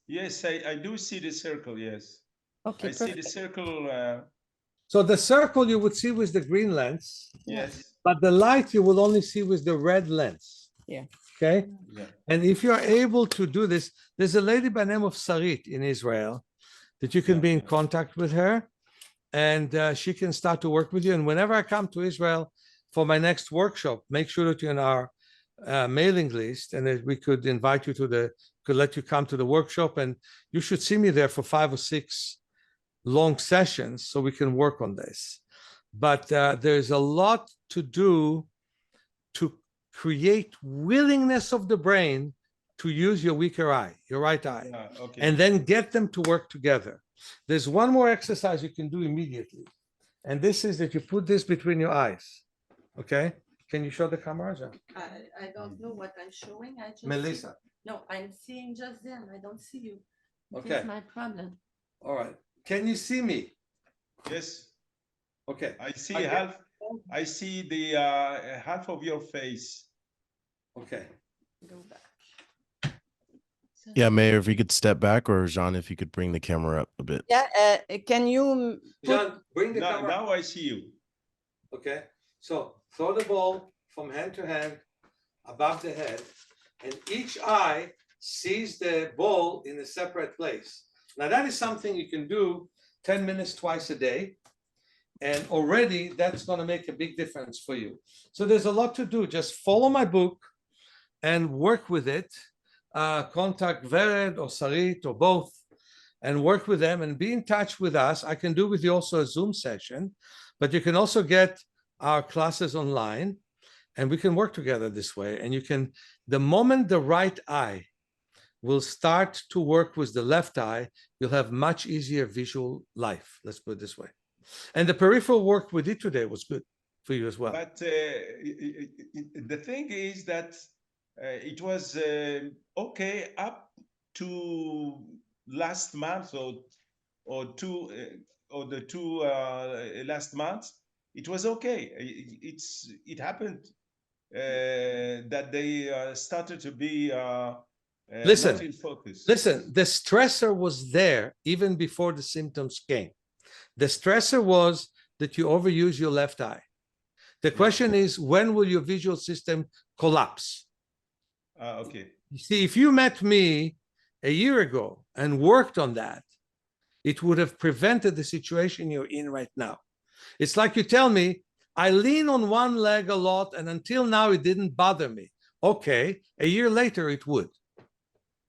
Yes, I do see the circle. Yes. Okay, I see the perfect. circle. So the circle you would see with the green lens, Yes. but the light you will only see with the red lens. Yeah. Okay. Yeah. And if you're able to do this, there's a lady by the name of Sarit in Israel that you can be in contact with her, and she can start to work with you. And whenever I come to Israel for my next workshop, make sure that you're in our mailing list, and that we could invite you to could let you come to the workshop, and you should see me there for 5 or 6 long sessions so we can work on this. But there's a lot to do to create willingness of the brain to use your weaker eye, your right eye, Okay. and then get them to work together. There's one more exercise you can do immediately. And this is that you put this between your eyes. Okay? Can you show the camera, John? I don't know what I'm showing, I just. Melissa. No, I'm seeing just them, I don't see you. Okay. That's my problem. All right. Can you see me? Yes. Okay. I see Again. half. I see the half of your face. Okay. Go back. Yeah, Mayor, if you could step back, or Jean, if you could bring the camera up a bit. Yeah, can you put, John, bring the Now, camera. now I see you. Okay. So throw the ball from hand to hand above the head, and each eye sees the ball in a separate place. Now that is something you can do 10 minutes twice a day, and already that's going to make a big difference for you. So there's a lot to do. Just follow my book and work with it. Contact Vered or Sarit or both, and work with them and be in touch with us. I can do with you also a Zoom session, but you can also get our classes online, and we can work together this way. And you can, the moment the right eye will start to work with the left eye, you'll have much easier visual life. Let's put it this way. And the peripheral work we did today was good for you as well. But the thing is that it was okay up to last month or the two last months. It was okay. It happened that they started to be not in focus. Listen, the stressor was there even before the symptoms came. The stressor was that you overuse your left eye. The question is, when will your visual system collapse? Okay. You see, if you met me a year ago and worked on that, it would have prevented the situation you're in right now. It's like you tell me, I lean on one leg a lot, and until now it didn't bother me. Okay, a year later it would.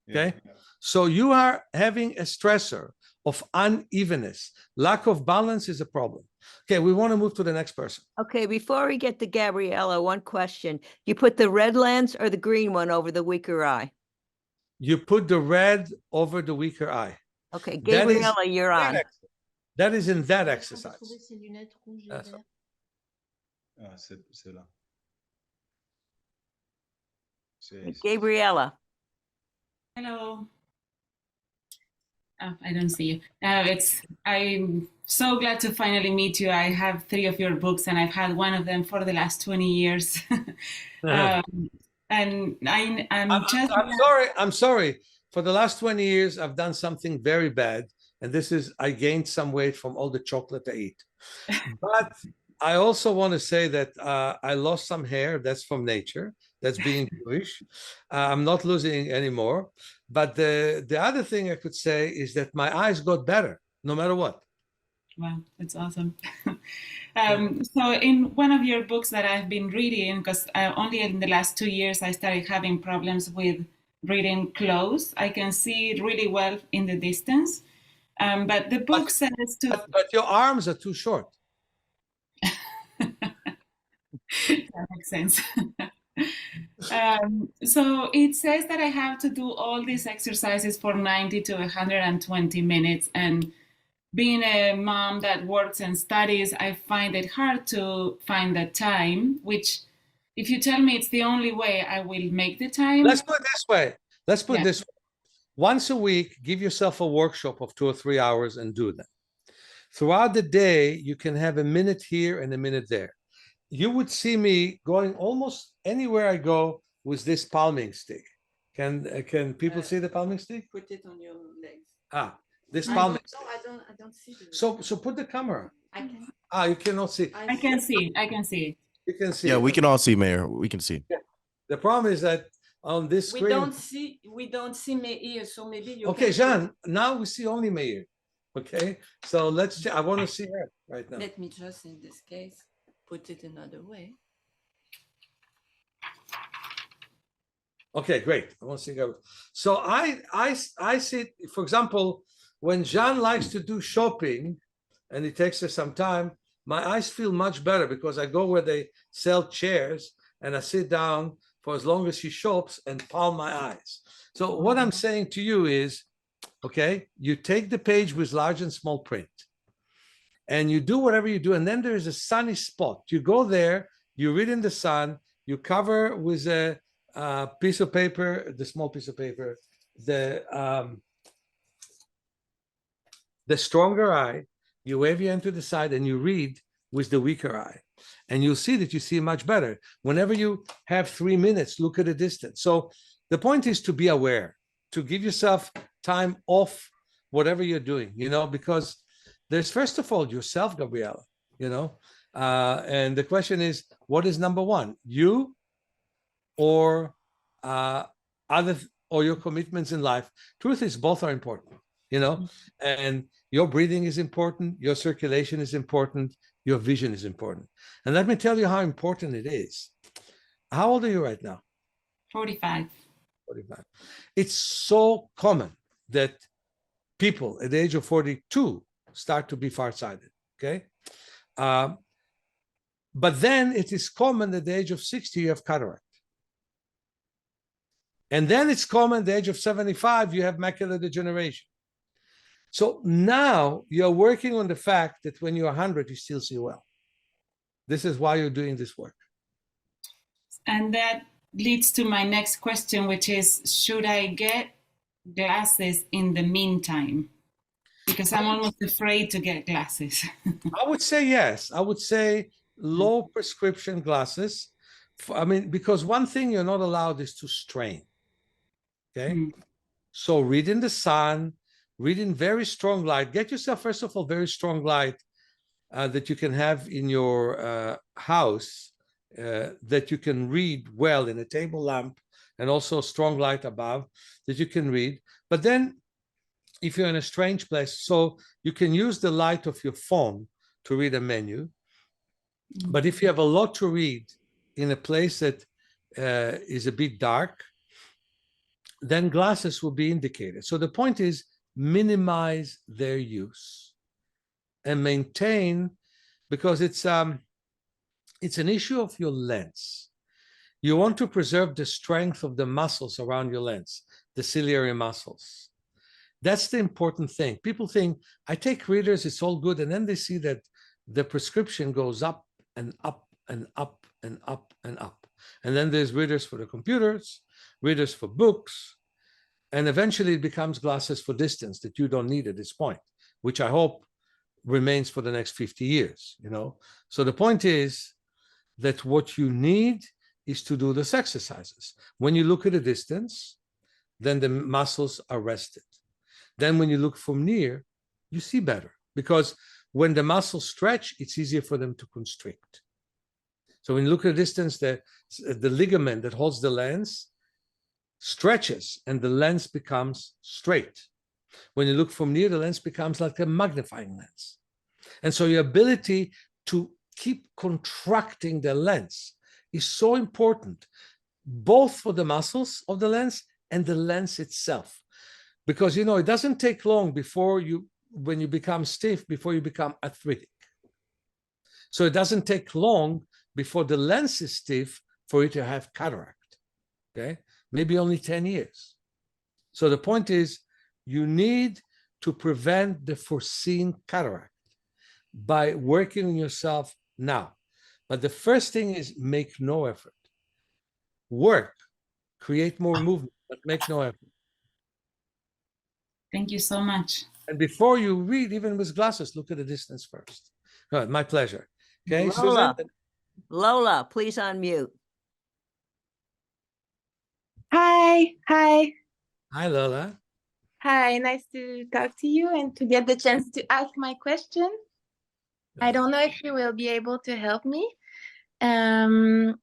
Okay, so you are having a stressor of unevenness. Lack of balance is a problem. Okay, we want to move to the next person. Okay, before we get to Gabriella, one question. You put the red lens or the green one over the weaker eye? You put the red over the weaker eye. Okay, That is Gabriella, you're that on. That is in that exercise. That's all. Ah, c'est là. C'est- Gabriella. Hello. Oh, I don't see you. I'm so glad to finally meet you. I have 3 of your books, and I've had one of them for the last 20 years. And I'm just. I'm sorry. For the last 20 years, I've done something very bad, and this is I gained some weight from all the chocolate I eat. But I also want to say that I lost some hair. That's from nature. That's being Jewish. I'm not losing anymore. But the other thing I could say is that my eyes got better, no matter what. Wow, that's awesome. So in one of your books that I've been reading, because only in the last 2 years I started having problems with reading close. I can see really well in the distance. But the book says to... But your arms are too short. That makes sense. So it says that I have to do all these exercises for 90 to 120 minutes. And being a mom that works and studies, I find it hard to find the time, which if you tell me it's the only way, I will make the time. Let's put it this way. Let's put it this way. Once a week, give yourself a workshop of 2 or 3 hours and do them. Throughout the day, you can have a minute here and a minute there. You would see me going almost anywhere I go with this palming stick. Can people see the palming stick? Put it on your legs. This I palming don't, no, I don't see the. So put the camera. I can. You cannot see. I can see. I can see. You can see. Yeah, we can all see, Mayor. We can see. The problem is that on this screen. We don't see Meir, so maybe you. Okay, can Jean. Now we see only Meir. Okay, so let's. I want to see her right now. Let me just, in this case, put it another way. Okay, great. I want to see her. So I see. For example, when Jean likes to do shopping, and it takes her some time, my eyes feel much better because I go where they sell chairs and I sit down for as long as she shops and palm my eyes. So what I'm saying to you is, okay, you take the page with large and small print and you do whatever you do. And then there is a sunny spot. You go there, you read in the sun, you cover with a piece of paper, the small piece of paper, the stronger eye, you wave your hand to the side and you read with the weaker eye. And you'll see that you see much better. Whenever you have 3 minutes, look at a distance. So the point is to be aware, to give yourself time off whatever you're doing, because there's first of all yourself, Gabriella, and the question is, what is number one, you or or your commitments in life? Truth is both are important, and your breathing is important, your circulation is important, your vision is important. And let me tell you how important it is. How old are you right now? 45. 45. It's so common that people at the age of 42 start to be farsighted, okay? But then it is common at the age of 60, you have cataract. And then it's common at the age of 75, you have macular degeneration. So now you're working on the fact that when you're 100, you still see well. This is why you're doing this work. And that leads to my next question, which is, should I get glasses in the meantime? Because I'm almost afraid to get glasses. I would say yes. I would say low prescription glasses. Because one thing you're not allowed is to strain. Okay? So read in the sun, read in very strong light. Get yourself, first of all, very strong light that you can have in your house, that you can read well in a table lamp, and also strong light above that you can read. But then if you're in a strange place, so you can use the light of your phone to read a menu. But if you have a lot to read in a place that is a bit dark, then glasses will be indicated. So the point is, minimize their use and maintain, because it's an issue of your lens. You want to preserve the strength of the muscles around your lens, the ciliary muscles. That's the important thing. People think, I take readers, it's all good, and then they see that the prescription goes up and up and up and up and up. And then there's readers for the computers, readers for books, and eventually it becomes glasses for distance that you don't need at this point, which I hope remains for the next 50 years, you know? So the point is that what you need is to do those exercises. When you look at a distance, then the muscles are rested. Then when you look from near, you see better, because when the muscles stretch, it's easier for them to constrict. So when you look at a distance, the ligament that holds the lens stretches and the lens becomes straight. When you look from near, the lens becomes like a magnifying lens. And so your ability to keep contracting the lens is so important, both for the muscles of the lens and the lens itself. Because, you know, it doesn't take long before when you become stiff, before you become arthritic. So it doesn't take long before the lens is stiff for you to have cataract, okay? Maybe only 10 years. So the point is, you need to prevent the foreseen cataract by working on yourself now. But the first thing is make no effort. Work, create more movement, but make no effort. Thank you so much. And before you read, even with glasses, look at the distance first. Good, my pleasure. Okay, Lola. Susan? Lola, please unmute. Hi, hi, Hi, Lola. hi. Nice to talk to you and to get the chance to ask my question. I don't know if you will be able to help me. I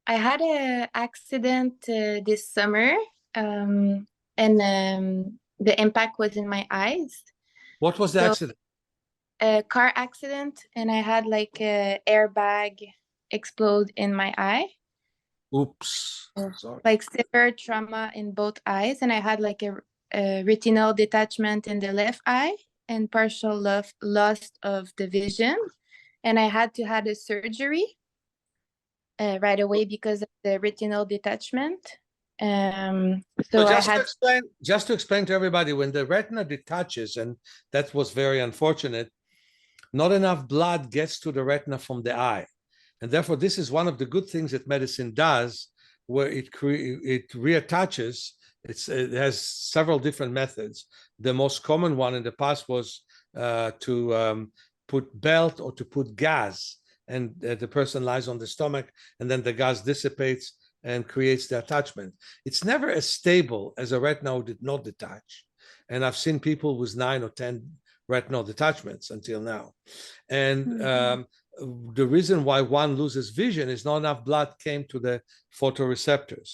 had an accident this summer, and the impact was in my eyes. What was the So- accident? A car accident, and I had like a airbag explode in my eye. Oops. Sorry. Like severe trauma in both eyes, and I had like a retinal detachment in the left eye and partial loss of the vision, and I had to have a surgery right away because of the retinal detachment. So I had just to explain to everybody, when the retina detaches, and that was very unfortunate, not enough blood gets to the retina from the eye. And therefore, this is one of the good things that medicine does, where it reattaches. It has several different methods. The most common one in the past was to put belt or to put gas, and the person lies on the stomach, and then the gas dissipates and creates the attachment. It's never as stable as a retina who did not detach. And I've seen people with 9 or 10 retinal detachments until now. And the reason why one loses vision is not enough blood came to the photoreceptors.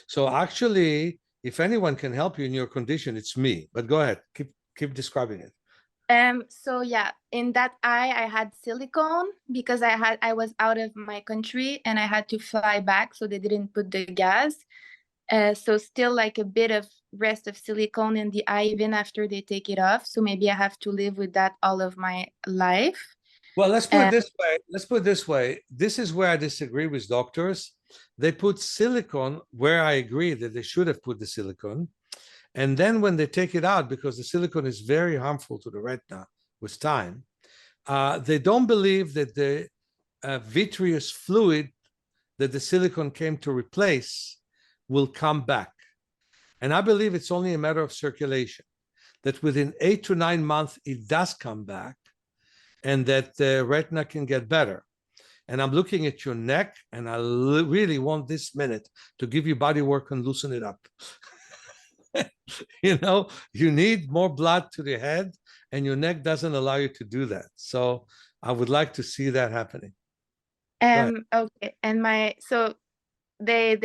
So actually, if anyone can help you in your condition, it's me. But go ahead, keep describing it. So yeah, in that eye I had silicone because I was out of my country and I had to fly back, so they didn't put the gas. So still like a bit of rest of silicone in the eye even after they take it off. So maybe I have to live with that all of my life. Well, let's put it this way. Let's put it this way. This is where I disagree with doctors. They put silicone where I agree that they should have put the silicone. And then when they take it out, because the silicone is very harmful to the retina with time, they don't believe that the vitreous fluid that the silicone came to replace will come back. And I believe it's only a matter of circulation, that within 8 to 9 months, it does come back, and that the retina can get better. And I'm looking at your neck, and I really want this minute to give you body work and loosen it up. You know, you need more blood to the head, and your neck doesn't allow you to do that. So I would like to see that happening. Okay, and so they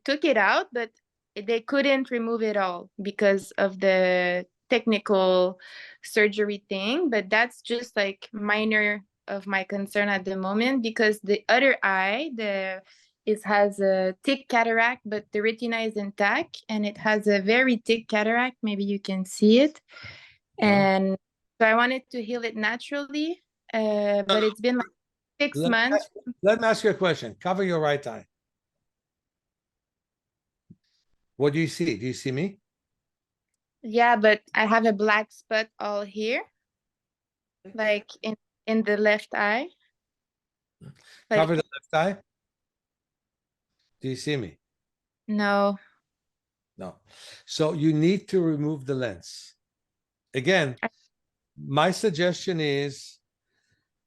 took it out, but they couldn't remove it all because of the technical surgery thing. But that's just like minor of my concern at the moment, because the other eye, it has a thick cataract, but the retina is intact, and it has a very thick cataract. Maybe you can see it. And so I wanted to heal it naturally, but it's been like 6 months. Let me ask you a question. Cover your right eye. What do you see? Do you see me? Yeah, but I have a black spot all here, like in the left eye. Like, Cover the left eye. Do you see me? no. No. So you need to remove the lens. Again, my suggestion is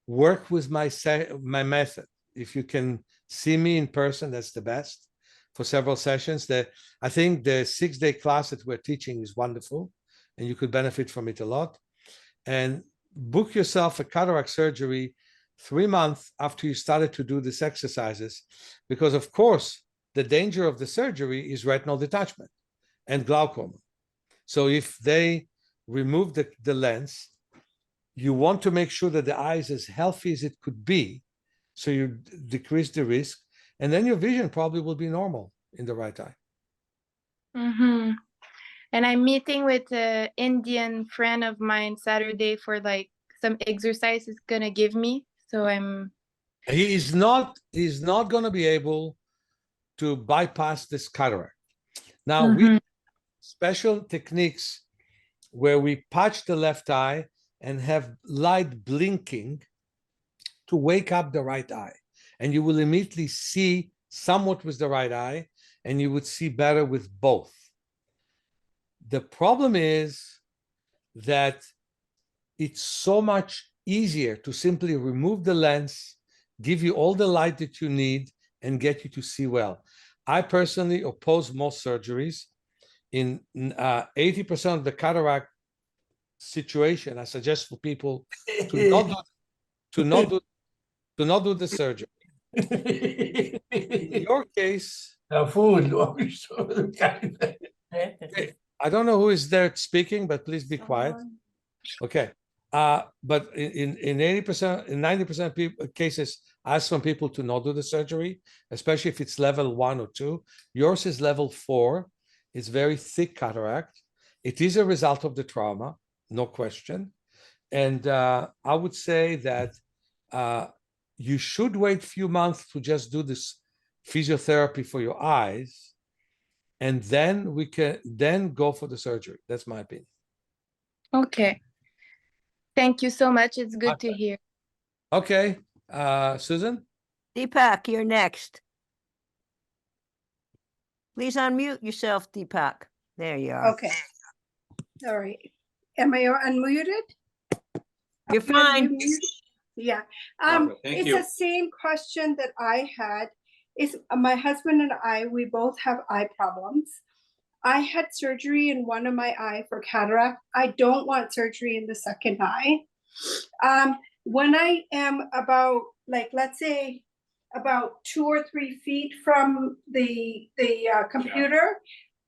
work with my method. If you can see me in person, that's the best for several sessions. I think the 6-day class that we're teaching is wonderful, and you could benefit from it a lot. And book yourself a cataract surgery 3 months after you started to do these exercises, because of course, the danger of the surgery is retinal detachment and glaucoma. So if they remove the lens, you want to make sure that the eye is as healthy as it could be, so you decrease the risk, and then your vision probably will be normal in the right eye. Mm-hmm. And I'm meeting with an Indian friend of mine Saturday for like some exercise he's gonna give me. So He's not going to be able to bypass this cataract. Now, we have special techniques where we patch the left eye and have light blinking to wake up the right eye. And you will immediately see somewhat with the right eye, and you would see better with both. The problem is that it's so much easier to simply remove the lens, give you all the light that you need, and get you to see well. I personally oppose most surgeries. In 80% of the cataract situation, I suggest for people to not do the surgery. In your case, I don't know who is there speaking, but please be quiet. Okay. But in 80%, in 90% of people, cases, I ask some people to not do the surgery, especially if it's level 1 or 2. Yours is level 4. It's very thick cataract. It is a result of the trauma, no question. And I would say that you should wait a few months to just do this physiotherapy for your eyes, and then we can go for the surgery. That's my opinion. okay. Thank you so much. It's good to hear. Okay, Susan? Deepak, you're next. Please unmute yourself, Deepak. There you are. Okay. All right. Am I unmuted? You're fine. Yeah. Thank It's you. the same question that I had. Is my husband and I, we both have eye problems. I had surgery in one of my eye for cataract. I don't want surgery in the second eye. When I am about, like, let's say about 2 or 3 feet from the computer,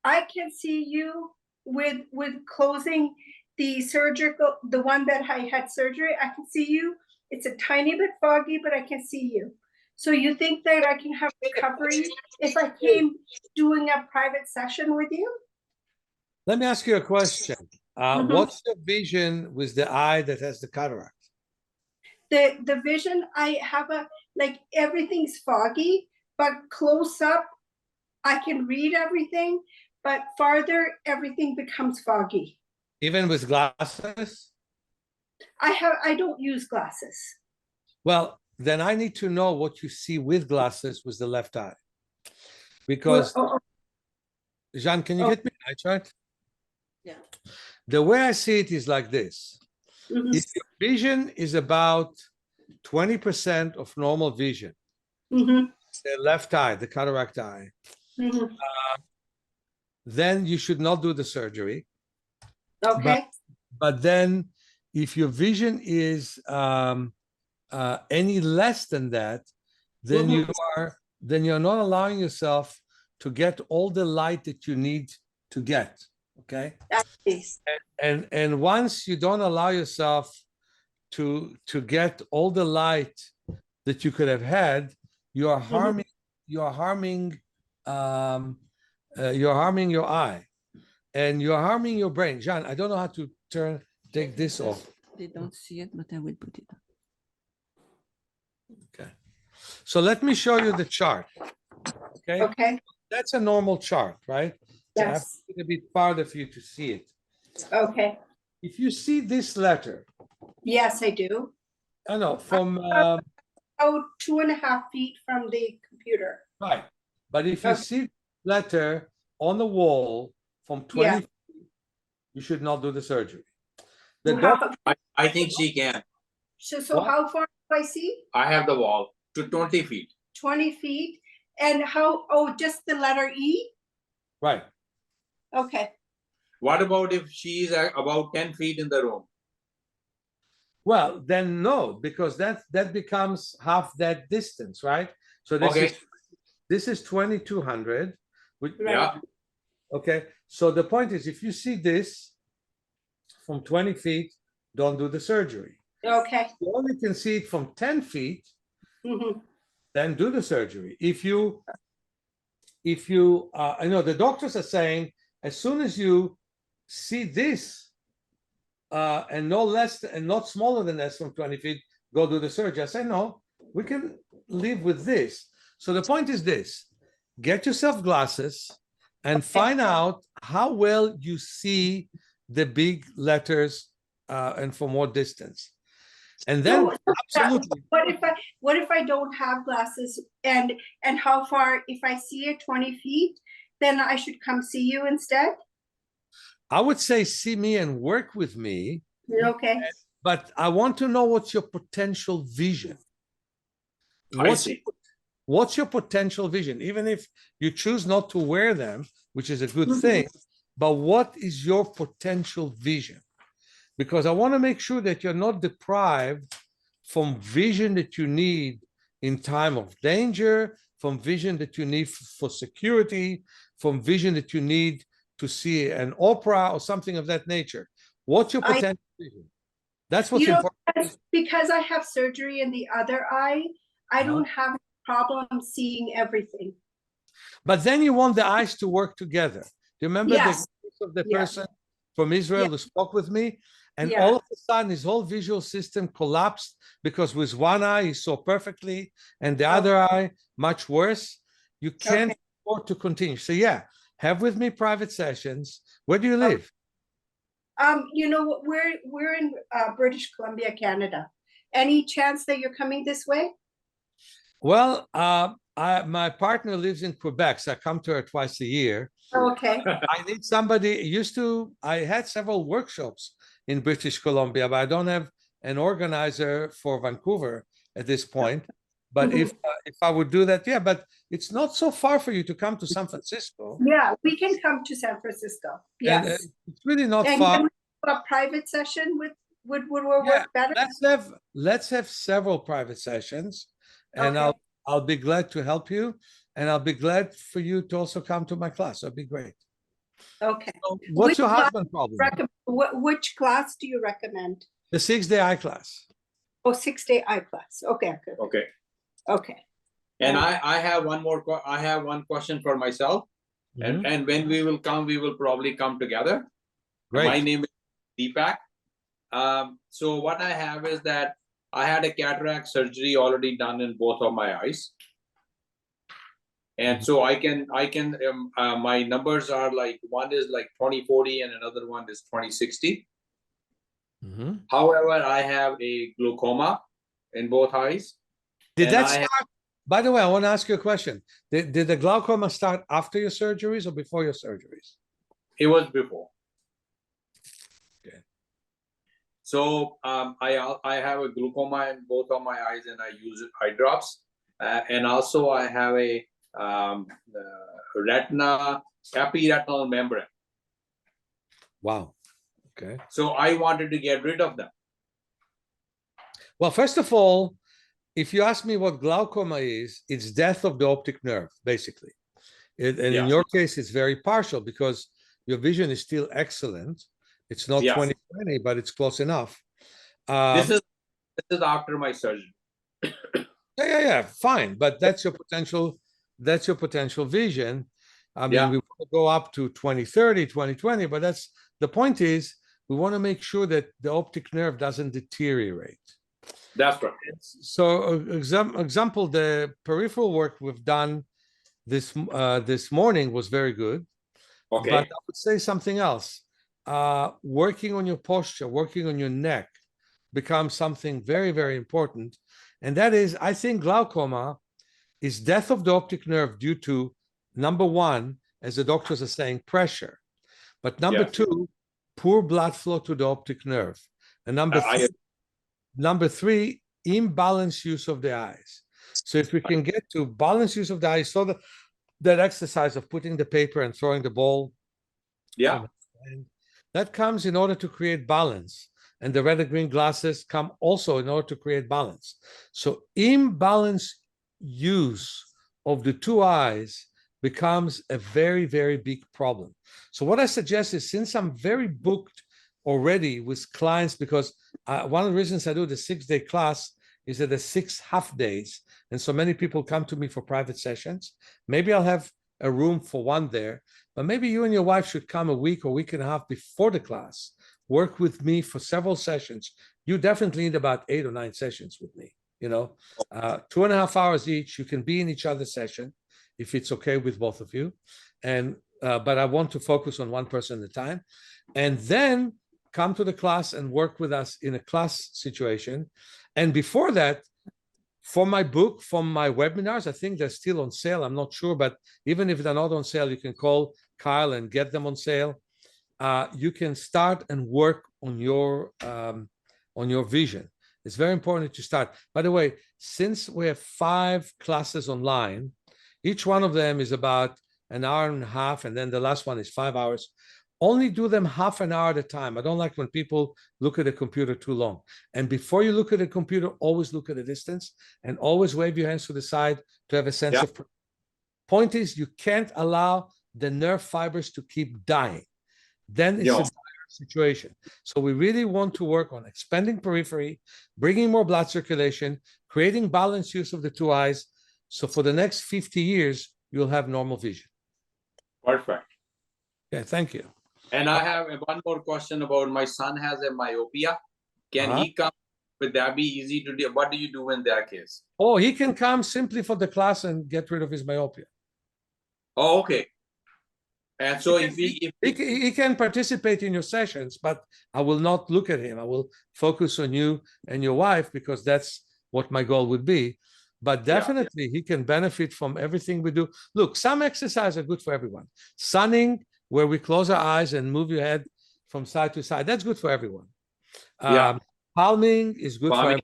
I can see you with closing the surgical, the one that I had surgery. I can see you. It's a tiny bit foggy, but I can see you. So you think that I can have recovery if I came doing a private session with you? Let me ask you a question. What's the vision with the eye that has the cataract? The vision, I have like everything's foggy, but close up, I can read everything, but farther, everything becomes foggy. Even with glasses? I don't use glasses. Well, then I need to know what you see with glasses with the left eye. Because, Jean, can you get me an eye chart? Yeah. The way I see it is like this. If your vision is about 20% of normal vision, the left eye, the cataract eye, then you should not do the surgery. Okay. But then if your vision is any less than that, then you're not allowing yourself to get all the light that you need to get. Okay. And once you don't allow yourself to get all the light that you could have had, you are harming you're harming your eye, and you're harming your brain. Jean, I don't know how to take this off. They don't see it, but I will put it on. Okay. So let me show you the chart. Okay. Okay, That's a normal chart, right? I have yes, to get a bit farther for you to see it. okay. If you see this letter, Yes, I do. I know from Oh, 2.5 feet from the computer. right, but if you Okay. see letter on the wall from 20 Yeah. feet, you should not do the surgery. The How- doctor, I think she can. So What? how far do I see? I have the wall to 20 feet. 20 feet? And how, oh, just the letter E? right? Okay, What about if she is about 10 feet in the room? Well, then no, because that becomes half that distance, right? So Okay. This is 2200. Yeah. Okay, so the point is, if you see this from 20 feet, don't do the surgery. okay. You only can see it from 10 feet, Mhm. then do the surgery. If you I know the doctors are saying, as soon as you see this, and no less and not smaller than this from 20 feet, go do the surgery. I say, no, we can live with this. So the point is this: get yourself glasses and find out how well you see the big letters, and from what distance. And then absolutely, What if I don't have glasses and how far, if I see it 20 feet, then I should come see you instead? I would say see me and work with me, Okay, but I want to know what's your potential vision. I see. What's your potential vision? Even if you choose not to wear them, which is a good thing, but what is your potential vision? Because I want to make sure that you're not deprived from vision that you need in time of danger, from vision that you need for security, from vision that you need to see an opera or something of that nature. What's your potential vision? That's what's you know, important. because I have surgery in the other eye, I don't have a problem seeing everything. But then you want the eyes to work together. Do you remember Yes. the case of the Yeah. person from Israel Yeah. who spoke with me? And Yeah. all of a sudden, his whole visual system collapsed because with one eye he saw perfectly, and the other eye much worse. You can't afford to continue. So yeah, have with me private sessions. Where do you live? You know, we're in British Columbia, Canada. Any chance that you're coming this way? Well, my partner lives in Quebec, so I come to her twice a year. Okay. I need somebody. I had several workshops in British Columbia, but I don't have an organizer for Vancouver at this point. But if I would do that, yeah, but it's not so far for you to come to San Francisco. Yeah, we can come to San Francisco. And, Yes. it's really not And far. a private session would work Yeah, better? let's have several private sessions, and Okay. I'll be glad to help you, and I'll be glad for you to also come to my class. That'd be great. Okay. So what's Which your class husband problem? Which class do you recommend? The 6-day eye class. Oh, 6-day eye class. Okay, good. Okay. Okay. And I have one more. I have one question for myself. And when we will come, we will probably come together. Great. My name is Deepak. So what I have is that I had a cataract surgery already done in both of my eyes. And so I can my numbers are like, one is like 20/40 and another one is 20/60. However, I have a glaucoma in both eyes. Did And that I start? have- By the way, I want to ask you a question. Did the glaucoma start after your surgeries or before your surgeries? It was before. Okay. So I have a glaucoma in both of my eyes, and I use eye drops. And also I have a retina epiretinal membrane. Wow. Okay. So I wanted to get rid of them. Well, first of all, if you ask me what glaucoma is, it's death of the optic nerve, basically. And in Yeah. your case, it's very partial because your vision is still excellent. It's not Yeah. 20/20, but it's close enough. This is after my surgery. Yeah, fine. But that's your potential that's your potential vision. I mean, Yeah. we want to go up to 2030, 2020, but that's the point is we want to make sure that the optic nerve doesn't deteriorate. That's right. So, example, the peripheral work we've done this morning was very good. Okay. But I would say something else. Working on your posture, working on your neck becomes something very, very important. And that is, I think glaucoma is death of the optic nerve due to, number one, as the doctors are saying, pressure. But number Yes. two, poor blood flow to the optic nerve. And number three, imbalanced use of the eyes. So if we can get to balanced use of the eyes, so that exercise of putting the paper and throwing the ball, Yeah. and that comes in order to create balance. And the red and green glasses come also in order to create balance. So imbalanced use of the two eyes becomes a very, very big problem. So what I suggest is, since I'm very booked already with clients, because one of the reasons I do the 6-day class is that there's 6 half days. And so many people come to me for private sessions. Maybe I'll have a room for one there, but maybe you and your wife should come a week or week and a half before the class, work with me for several sessions. You definitely need about 8 or 9 sessions with me, 2.5 hours each. You can be in each other's session if it's okay with both of you. And, but I want to focus on one person at a time, and then come to the class and work with us in a class situation. And before that, for my book, from my webinars, I think they're still on sale. I'm not sure, but even if they're not on sale, you can call Kyle and get them on sale. You can start and work on your vision. It's very important to start. By the way, since we have 5 classes online, each one of them is about an hour and a half, and then the last one is 5 hours. Only do them half an hour at a time. I don't like when people look at the computer too long. And before you look at the computer, always look at the distance and always wave your hands to the side to have a sense of. Point is, you can't allow the nerve fibers to keep dying. Then it's a dire situation. So we really want to work on expanding periphery, bringing more blood circulation, creating balanced use of the two eyes. So for the next 50 years, you'll have normal vision. Perfect. Okay, thank you. And I have one more question about my son has a myopia. Can he come? Would that be easy to do? What do you do in that case? Oh, he can come simply for the class and get rid of his myopia. Oh, okay. And so if he can participate in your sessions, but I will not look at him. I will focus on you and your wife, because that's what my goal would be. But definitely he can benefit from everything we do. Look, some exercises are good for everyone. Sunning, where we close our eyes and move your head from side to side, that's good for everyone. Palming is good for everyone.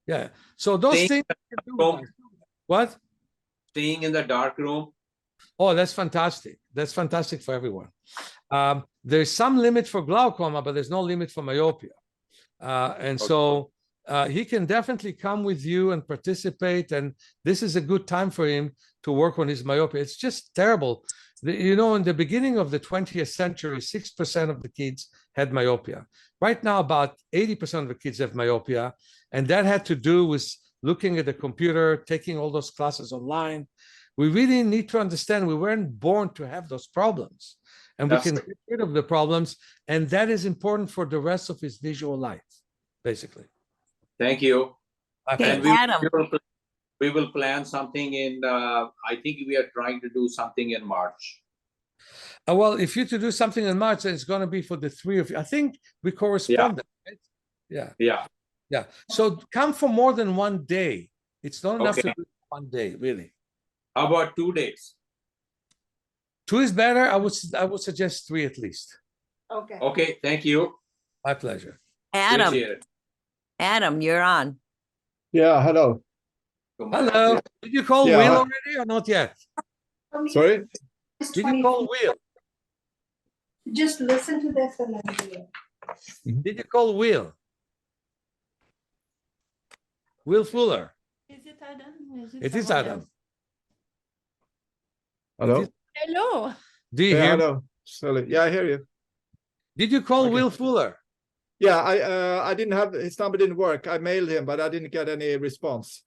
Yeah. So those things. What? Staying in the dark room. Oh, that's fantastic. That's fantastic for everyone. There's some limit for glaucoma, but there's no limit for myopia. So he can definitely come with you and participate. And this is a good time for him to work on his myopia. It's just terrible. In the beginning of the 20th century, 6% of the kids had myopia. Right now, about 80% of the kids have myopia. And that had to do with looking at the computer, taking all those classes online. We really need to understand we weren't born to have those problems. And we can get rid of the problems. And that is important for the rest of his visual life, basically. Thank you. Okay, and Adam. We will plan something in, I think we are trying to do something in March. Well, if you're to do something in March, then it's going to be for the 3 of you. I think we correspond. Right? Yeah. So come for more than one day. It's not enough to do one day, really. How about 2 days? 2 is better. I would suggest 3 at least. Okay. Okay, thank you. My pleasure. Adam. Appreciate it. Adam, you're on. Yeah, hello. Hello. Did you call Will already or not yet? Sorry? Did you call Will? Just listen to this and then do it. Did you call Will? Will Fuller. Is it Adam? It is Adam. Hello? Hello. Do you hear? Hello. Sorry. Yeah, I hear you. Did you call Will Fuller? Yeah, I didn't have his number, didn't work. I mailed him, but I didn't get any response.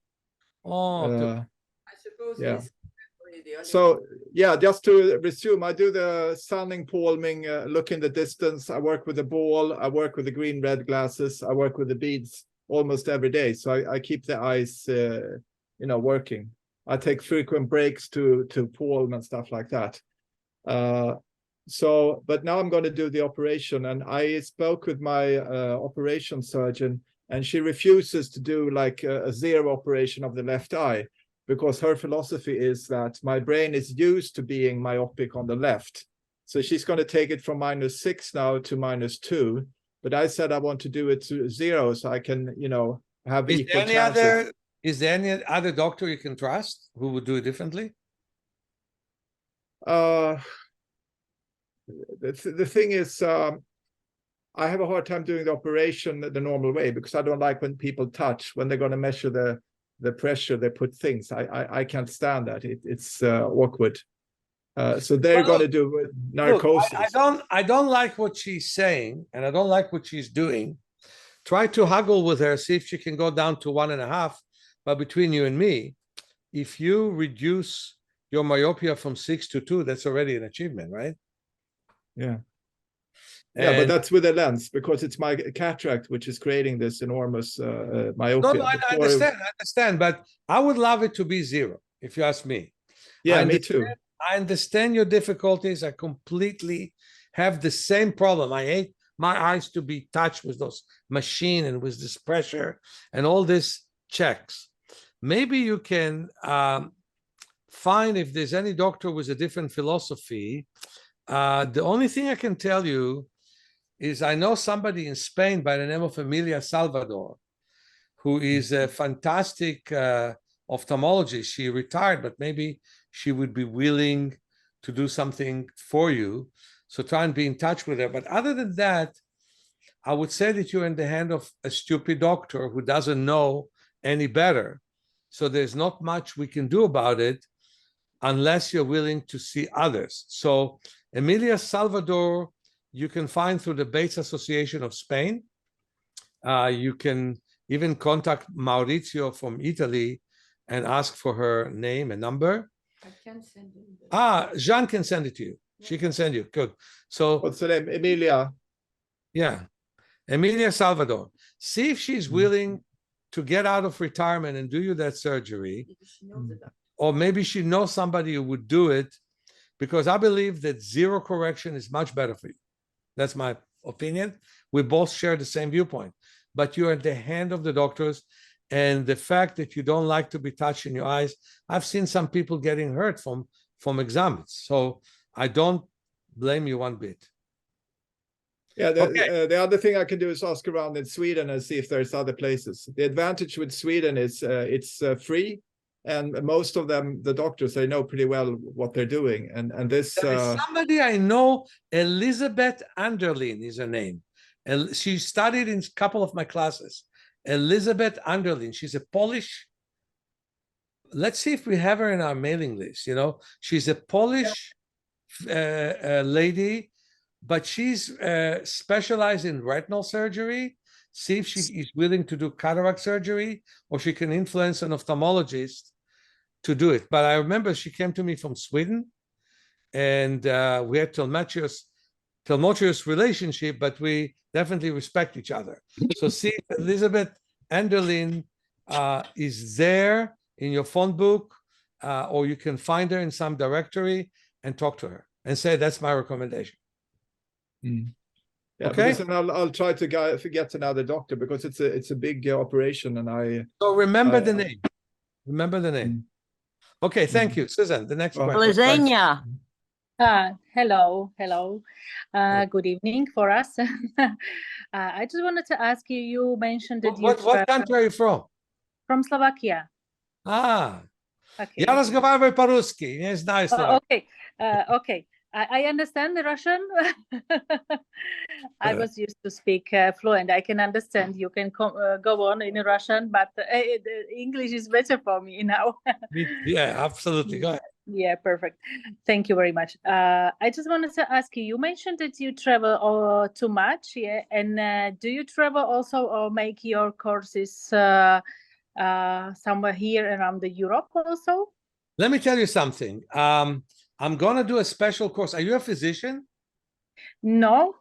Oh, I suppose So yeah, just to resume, I do the sunning, palming, look in the distance. I work with the ball. I work with the green-red glasses. I work with the beads almost every day. So I keep the eyes, working. I take frequent breaks to palm and stuff like that. But now I'm going to do the operation, and I spoke with my operation surgeon, and she refuses to do like a zero operation of the left eye, because her philosophy is that my brain is used to being myopic on the left. So she's going to take it from -6 now to -2. But I said I want to do it to 0 so I can, have equal chances. Is there any other doctor you can trust who would do it differently? The thing is, I have a hard time doing the operation the normal way, because I don't like when people touch, when they're going to measure the pressure, they put things. I can't stand that. It's awkward. So they're going to do narcosis. Look, I don't like what she's saying, and I don't like what she's doing. Try to haggle with her, see if she can go down to 1.5. But between you and me, if you reduce your myopia from 6 to 2, that's already an achievement, right? Yeah. Yeah, but that's with a lens, because it's my cataract which is creating this enormous myopia. No, I understand, but I would love it to be 0, if you ask me. Yeah, me too. I understand your difficulties. I completely have the same problem. I hate my eyes to be touched with those machine and with this pressure and all this checks. Maybe you can find if there's any doctor with a different philosophy. The only thing I can tell you is I know somebody in Spain by the name of Emilia Salvador, who is a fantastic ophthalmologist. She retired, but maybe she would be willing to do something for you. So try and be in touch with her. But other than that, I would say that you're in the hand of a stupid doctor who doesn't know any better. So there's not much we can do about it unless you're willing to see others. So Emilia Salvador, you can find through the Bates Association of Spain. You can even contact Maurizio from Italy and ask for her name and number. I can send you. Jean can send it to you. Yeah. She can send you. Good. So what's her name? Emilia. Yeah. Emilia Salvador. See if she's willing to get out of retirement and do you that surgery. Or maybe she knows somebody who would do it, because I believe that 0 correction is much better for you. That's my opinion. We both share the same viewpoint, but you're in the hand of the doctors. And the fact that you don't like to be touched in your eyes, I've seen some people getting hurt from exams. So I don't blame you one bit. Yeah, the other thing I can do is ask around in Sweden and see if there's other places. The advantage with Sweden is it's free, and most of them, the doctors, they know pretty well what they're doing. And this somebody I know, Elizabeth Anderlin is her name, and she studied in a couple of my classes. Elizabeth Anderlin, she's a Polish. Let's see if we have her in our mailing list. She's a Polish lady, but she's specialized in retinal surgery. See if she is willing to do cataract surgery, or she can influence an ophthalmologist to do it. But I remember she came to me from Sweden, and we had tumultuous relationship, but we definitely respect each other. So see if Elizabeth Anderlin is there in your phone book, or you can find her in some directory and talk to her and say, that's my recommendation. Yeah, okay. I'll try to get another doctor, because it's a big operation, and So remember the name. Remember the name. Okay, thank you, Susan. The next question. Lasagna. Hello. Good evening for us. I just wanted to ask you. You mentioned that what country are you from? From Slovakia. Okay. Я разговариваю по-русски. Не знаю Okay. Okay. I understand the Russian. I was used to speak fluent. I can understand. You can go on in Russian, but English is better for me now. Yeah, absolutely. Go ahead. Yeah, perfect. Thank you very much. I just wanted to ask you, you mentioned that you travel too much, yeah? And do you travel also, or make your courses somewhere here around the Europe also? Let me tell you something. I'm gonna do a special course. Are you a physician? No.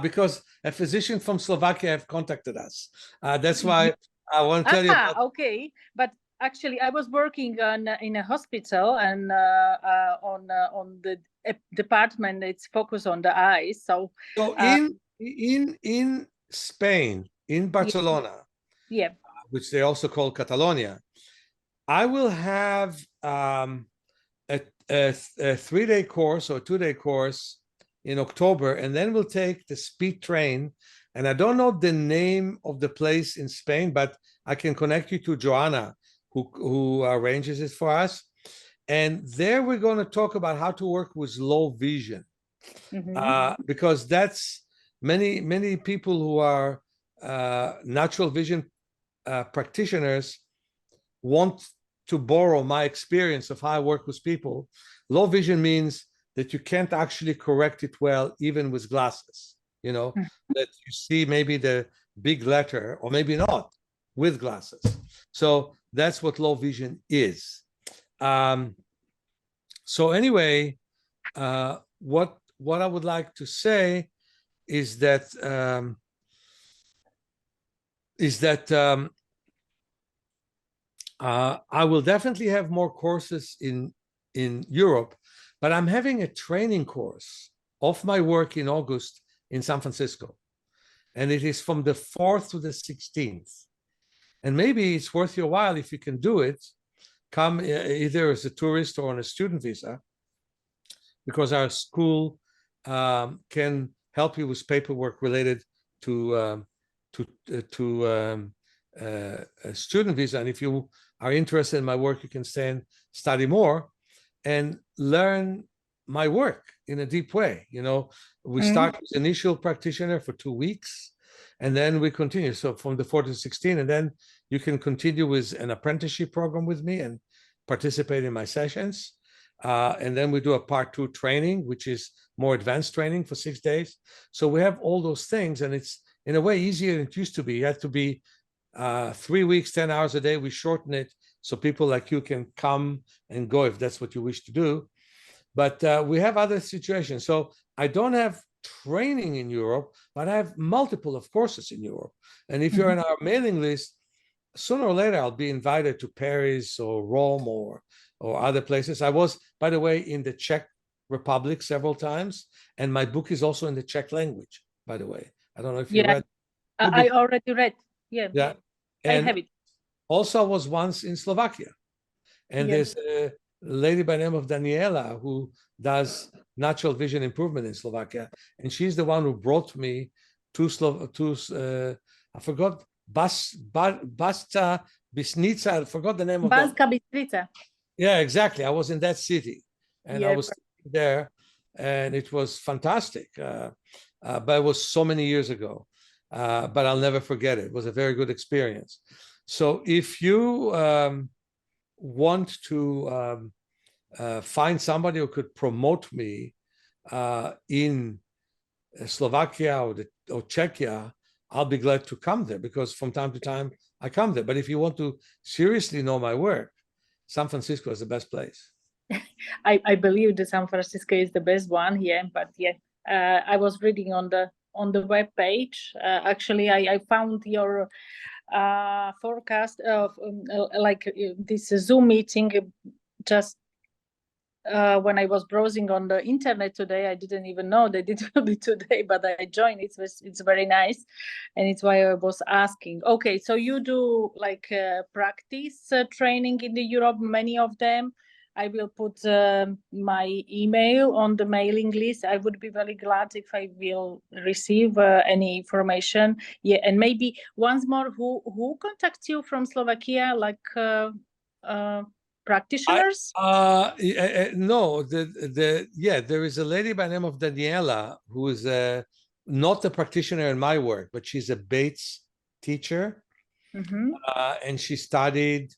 Because a physician from Slovakia have contacted us. That's why I want to tell you about. Okay, but actually, I was working in a hospital and on the department. It's focused on the eyes. So in Spain, in Barcelona, yeah, which they also call Catalonia, I will have a 3-day course or 2-day course in October, and then we'll take the speed train. And I don't know the name of the place in Spain, but I can connect you to Joanna, who arranges it for us. And there we're going to talk about how to work with low vision, because that's many people who are natural vision practitioners want to borrow my experience of how I work with people. Low vision means that you can't actually correct it well, even with glasses, that you see maybe the big letter or maybe not with glasses. So that's what low vision is. So anyway, what I would like to say is that I will definitely have more courses in Europe, but I'm having a training course of my work in August in San Francisco. And it is from the 4th to the 16th. And maybe it's worth your while if you can do it. Come either as a tourist or on a student visa, because our school can help you with paperwork related to a student visa. And if you are interested in my work, you can stay and study more and learn my work in a deep way. We start with initial practitioner for 2 weeks, and then we continue. So from the 4th to 16, and then you can continue with an apprenticeship program with me and participate in my sessions. And then we do a part 2 training, which is more advanced training for 6 days. So we have all those things, and it's in a way easier than it used to be. You had to be 3 weeks, 10 hours a day. We shorten it so people like you can come and go if that's what you wish to do. But we have other situations. So I don't have training in Europe, but I have multiple of courses in Europe. And if you're on our mailing list, sooner or later I'll be invited to Paris or Rome or other places. I was, by the way, in the Czech Republic several times, and my book is also in the Czech language, by the way. I don't know if you read. I already read. Yeah. And I have it. Also, I was once in Slovakia, and there's a lady by the name of Daniela who does natural vision improvement in Slovakia, and she's the one who brought me to I forgot Basta Bisnica. I forgot the name of that. Banska Bystrica. Yeah, exactly. I was in that city, and I was there, and it was fantastic. But it was so many years ago. But I'll never forget it. It was a very good experience. So if you want to find somebody who could promote me in Slovakia or Czechia, I'll be glad to come there, because from time to time I come there. But if you want to seriously know my work, San Francisco is the best place. I believe that San Francisco is the best one. Yeah, but I was reading on the web page. Actually, I found your forecast of this Zoom meeting just when I was browsing on the internet today. I didn't even know they did it today, but I joined. It's very nice, and it's why I was asking. Okay, so you do like practice training in the Europe, many of them. I will put my email on the mailing list. I would be very glad if I will receive any information. Yeah, and maybe once more, who contacts you from Slovakia, like practitioners? No, there is a lady by the name of Daniela who is not a practitioner in my work, but she's a Bates teacher, and she studied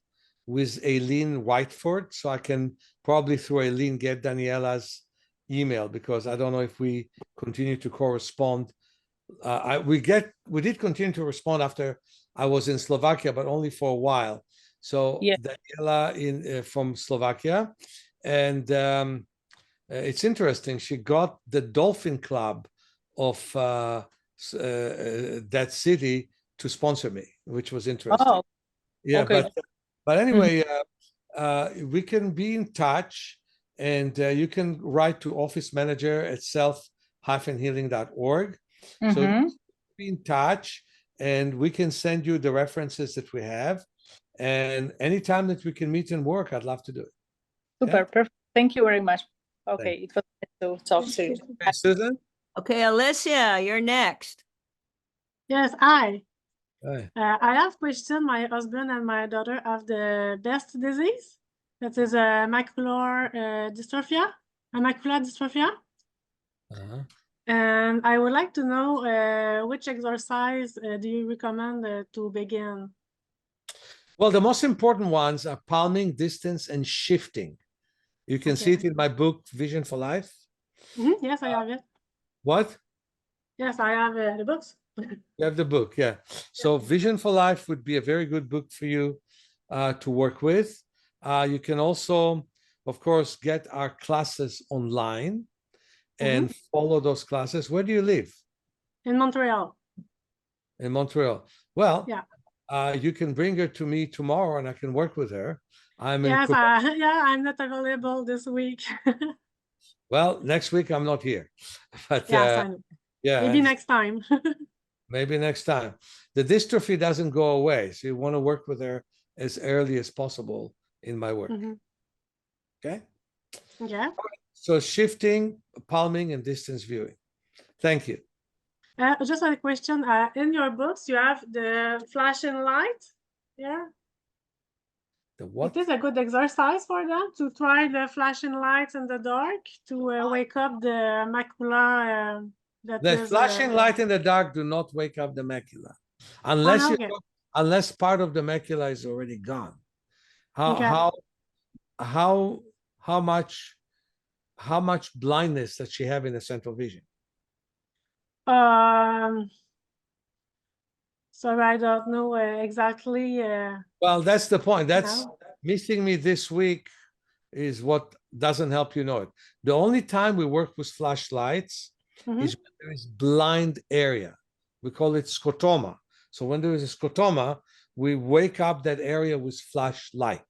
with Aileen Whiteford. So I can probably through Aileen get Daniela's email, because I don't know if we continue to correspond. We did continue to respond after I was in Slovakia, but only for a while. So Yeah. Daniela from Slovakia, and it's interesting. She got the Dolphin Club of that city to sponsor me, which was interesting. Oh, Yeah, okay. but anyway, we can be in touch, and you can write to office manager at self-healing.org. So Mhm. be in touch, and we can send you the references that we have. And anytime that we can meet and work, I'd love to do it. Super, Okay? perfect. Thank you very much. Okay, it was nice to talk to you. Okay, Susan? Okay, Alicia, you're next. Yes, I. Hi. I have question. My husband and my daughter have the best disease. That is a macular dystrophia. A macular dystrophia. Uh-huh. And I would like to know which exercise do you recommend to begin? Well, the most important ones are palming, distance, and shifting. You can see it in my book, Vision for Life. Yes, I have it. What? Yes, I have the books. You have the book, yeah. So Vision for Life would be a very good book for you to work with. You can also, of course, get our classes online and follow those classes. Where do you live? In Montreal. In Montreal. Well, Yeah. you can bring her to me tomorrow and I can work with her. I'm in Yes, Quebec. yeah, I'm not available this week. Well, next week I'm not here. But Yes, I know. yeah, Maybe next time. maybe next time. The dystrophy doesn't go away, so you want to work with her as early as possible in my work. Okay? Yeah. So shifting, palming, and distance viewing. Thank you. Just a question. In your books, you have the flashing light. Yeah. The what? It is a good exercise for them to try the flashing lights in the dark to wake up the macula. The flashing light in the dark do not wake up the macula, unless okay. unless part of the macula is already gone. Okay. How much blindness does she have in the central vision? So I don't know exactly. Well, that's the point. That's now. missing me this week is what doesn't help you know it. The only time we work with flashlights is when there is blind area. We call it scotoma. So when there is a scotoma, we wake up that area with flashlight.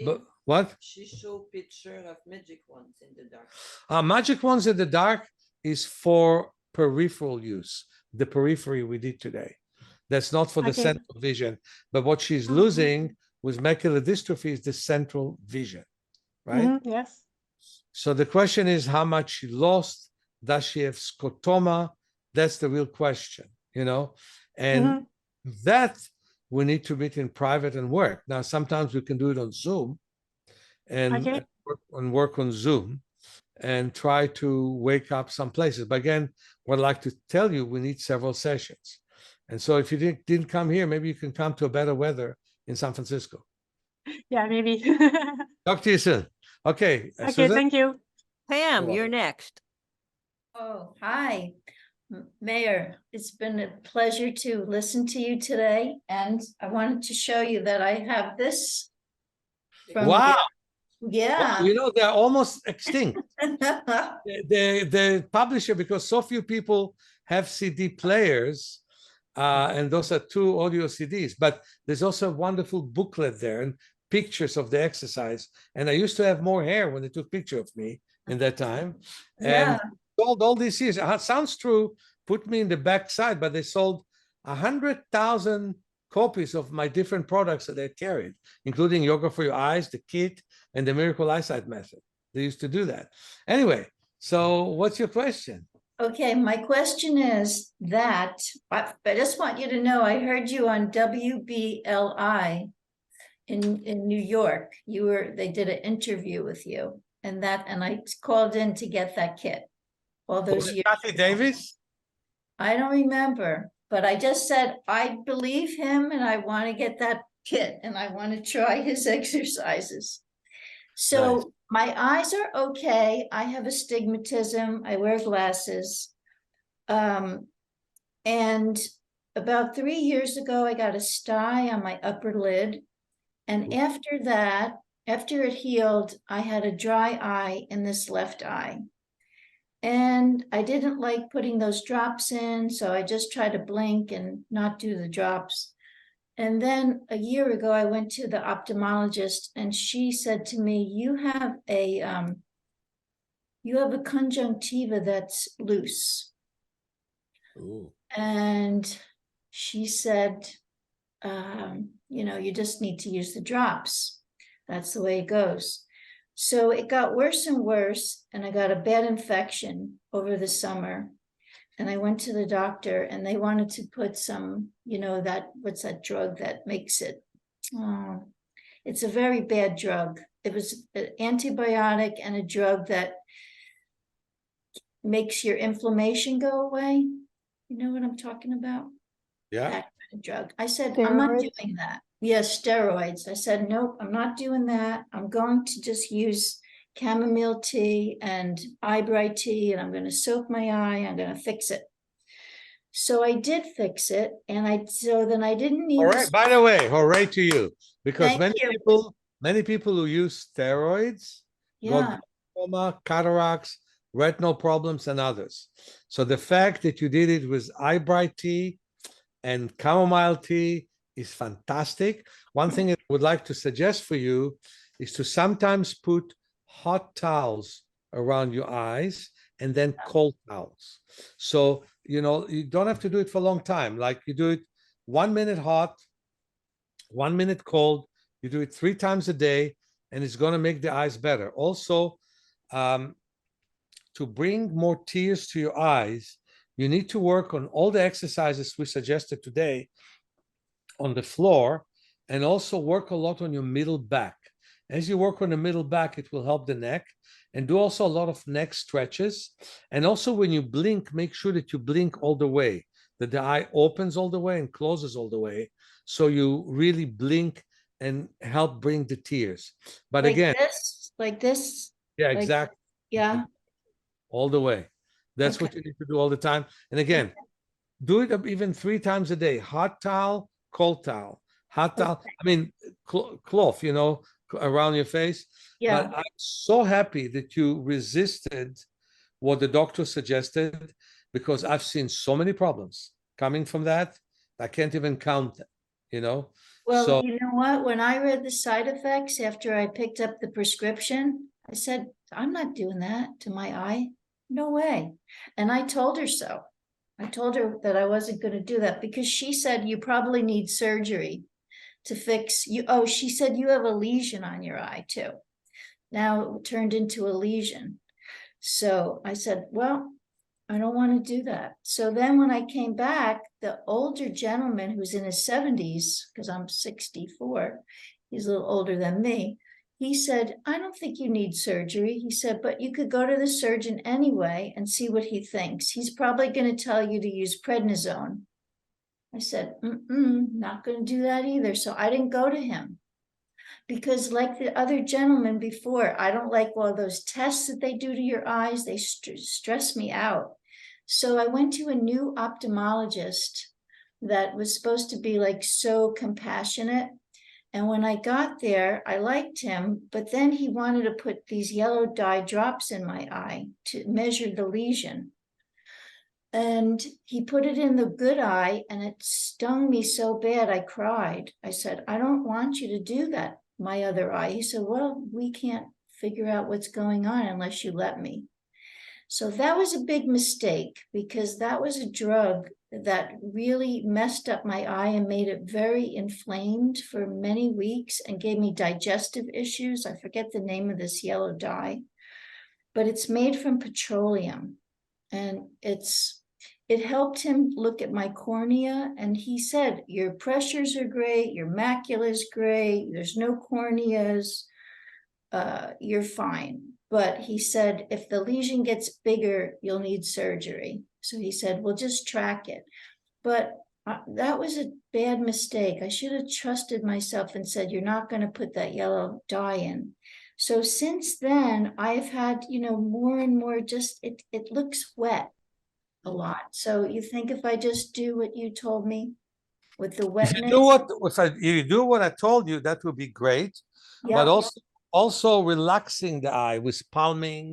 But what? She showed picture of magic ones in the dark. Magic ones in the dark is for peripheral use. The periphery we did today. That's not for the central vision. But what she's losing with macular dystrophy is the central vision, right? Yes. So the question is how much she lost. Does she have scotoma? That's the real question, you know? And that we need to meet in private and work. Now, sometimes we can do it on Zoom and work on Zoom and try to wake up some places. But again, what I'd like to tell you, we need several sessions. And so if you didn't come here, maybe you can come to a better weather in San Francisco. Yeah, maybe. Talk to you soon. Okay. Okay, Susan? thank you. Pam, you're next. Oh, hi, Meir. It's been a pleasure to listen to you today. And I wanted to show you that I have this. From Wow. Yeah. Wow, you know, they're almost extinct. the publisher, because so few people have CD players, and those are 2 audio CDs, but there's also a wonderful booklet there and pictures of the exercise. And I used to have more hair when they took picture of me in that time. And sold all these years. Sounds true. Put me in the back side, but they sold 100,000 copies of my different products that they carried, including Yoga for Your Eyes, the kit, and the Miracle Eyesight Method. They used to do that. Anyway, so what's your question? Okay, my question is that I just want you to know I heard you on WBLI in New York. They did an interview with you, and I called in to get that kit all those years. Kathy Davis? I don't remember, but I just said I believe him and I want to get that kit and I want to try his exercises. So my eyes are okay. I have astigmatism. I wear glasses. And about 3 years ago, I got a sty on my upper lid. And after that, after it healed, I had a dry eye in this left eye. And I didn't like putting those drops in, so I just tried to blink and not do the drops. And then a year ago, I went to the ophthalmologist, and she said to me, you have a conjunctiva that's loose. Ooh. And she said, you just need to use the drops. That's the way it goes. So it got worse and worse, and I got a bad infection over the summer. And I went to the doctor, and they wanted to put some, what's that drug that makes it? Oh, it's a very bad drug. It was an antibiotic and a drug that makes your inflammation go away. You know what I'm talking about? Yeah. That kind of drug. I said, I'm not doing that. Yes, steroids. I said, nope, I'm not doing that. I'm going to just use chamomile tea and eye bright tea, and I'm going to soak my eye. I'm going to fix it. So I did fix it, and so then I didn't need. All right. By the way, hooray to you, because Thank you. many people who use steroids Yeah. got glaucoma, cataracts, retinal problems, and others. So the fact that you did it with eye bright tea and chamomile tea is fantastic. One thing I would like to suggest for you is to sometimes put hot towels around your eyes and then cold towels. So, you don't have to do it for a long time. Like you do it 1 minute hot, 1 minute cold. You do it 3 times a day, and it's going to make the eyes better. Also, to bring more tears to your eyes, you need to work on all the exercises we suggested today on the floor, and also work a lot on your middle back. As you work on the middle back, it will help the neck, and do also a lot of neck stretches. And also when you blink, make sure that you blink all the way, that the eye opens all the way and closes all the way. So you really blink and help bring the tears. But Like again, like this. yeah, like- exactly. Yeah. All the way. That's what you need to do all the time. And again, do it even 3 times a day. Hot towel, cold towel, hot towel. I mean, cloth, around your face. Yeah. But I'm so happy that you resisted what the doctor suggested, because I've seen so many problems coming from that. I can't even count them, Well, So you know what? When I read the side effects after I picked up the prescription, I said, I'm not doing that to my eye. No way. And I told her so. I told her that I wasn't going to do that, because she said, you probably need surgery to fix you. Oh, she said, you have a lesion on your eye too. Now it turned into a lesion. So I said, well, I don't want to do that. So then when I came back, the older gentleman who's in his 70s, because I'm 64, he's a little older than me, he said, I don't think you need surgery. He said, but you could go to the surgeon anyway and see what he thinks. He's probably going to tell you to use prednisone. I said, not going to do that either. So I didn't go to him, because like the other gentleman before, I don't like all those tests that they do to your eyes. They stress me out. So I went to a new ophthalmologist that was supposed to be like so compassionate. And when I got there, I liked him, but then he wanted to put these yellow dye drops in my eye to measure the lesion. And he put it in the good eye, and it stung me so bad I cried. I said, I don't want you to do that, my other eye. He said, well, we can't figure out what's going on unless you let me. So that was a big mistake, because that was a drug that really messed up my eye and made it very inflamed for many weeks and gave me digestive issues. I forget the name of this yellow dye, but it's made from petroleum, and it helped him look at my cornea, and he said, your pressures are great, your macula is great, there's no corneas, you're fine. But he said, if the lesion gets bigger, you'll need surgery. So he said, we'll just track it. But that was a bad mistake. I should have trusted myself and said, you're not going to put that yellow dye in. So since then, I've had, more and more, just it looks wet a lot. So you think if I just do what you told me? with the If you wetness? do you do what I told you, that would be great. But Yeah. also relaxing the eye with palming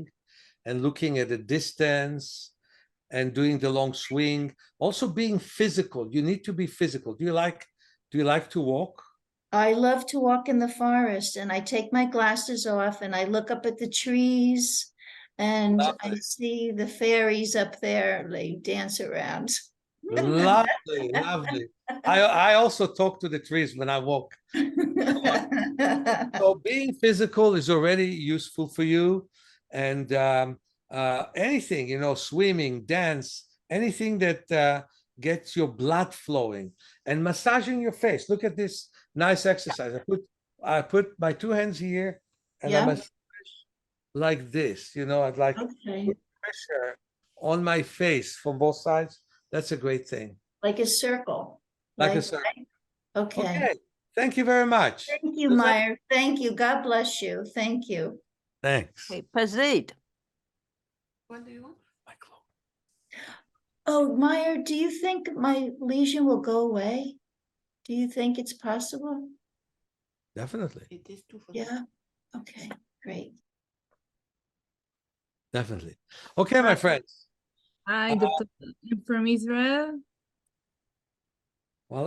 and looking at the distance and doing the long swing. Also being physical. You need to be physical. Do you like to walk? I love to walk in the forest, and I take my glasses off and I look up at the trees and I see the fairies up there. They dance around. Lovely, lovely. I also talk to the trees when I walk. So being physical is already useful for you, and anything, swimming, dance, anything that gets your blood flowing, and massaging your face. Look at this nice exercise. I put my two hands here, and I massage like this. I'd like put pressure on my face from both sides. That's a great thing. Like a circle. Like a circle. Okay. Okay. Thank you very much. Thank you, Meir. Thank you. God bless you. Thank you. Thanks. Okay, Pazit. What do you want? Oh, Meir, do you think my lesion will go away? Do you think it's possible? Definitely. It is too. Yeah. Okay, great. Definitely. Okay, my friends. Hi, Dr. I'm from Israel. Well,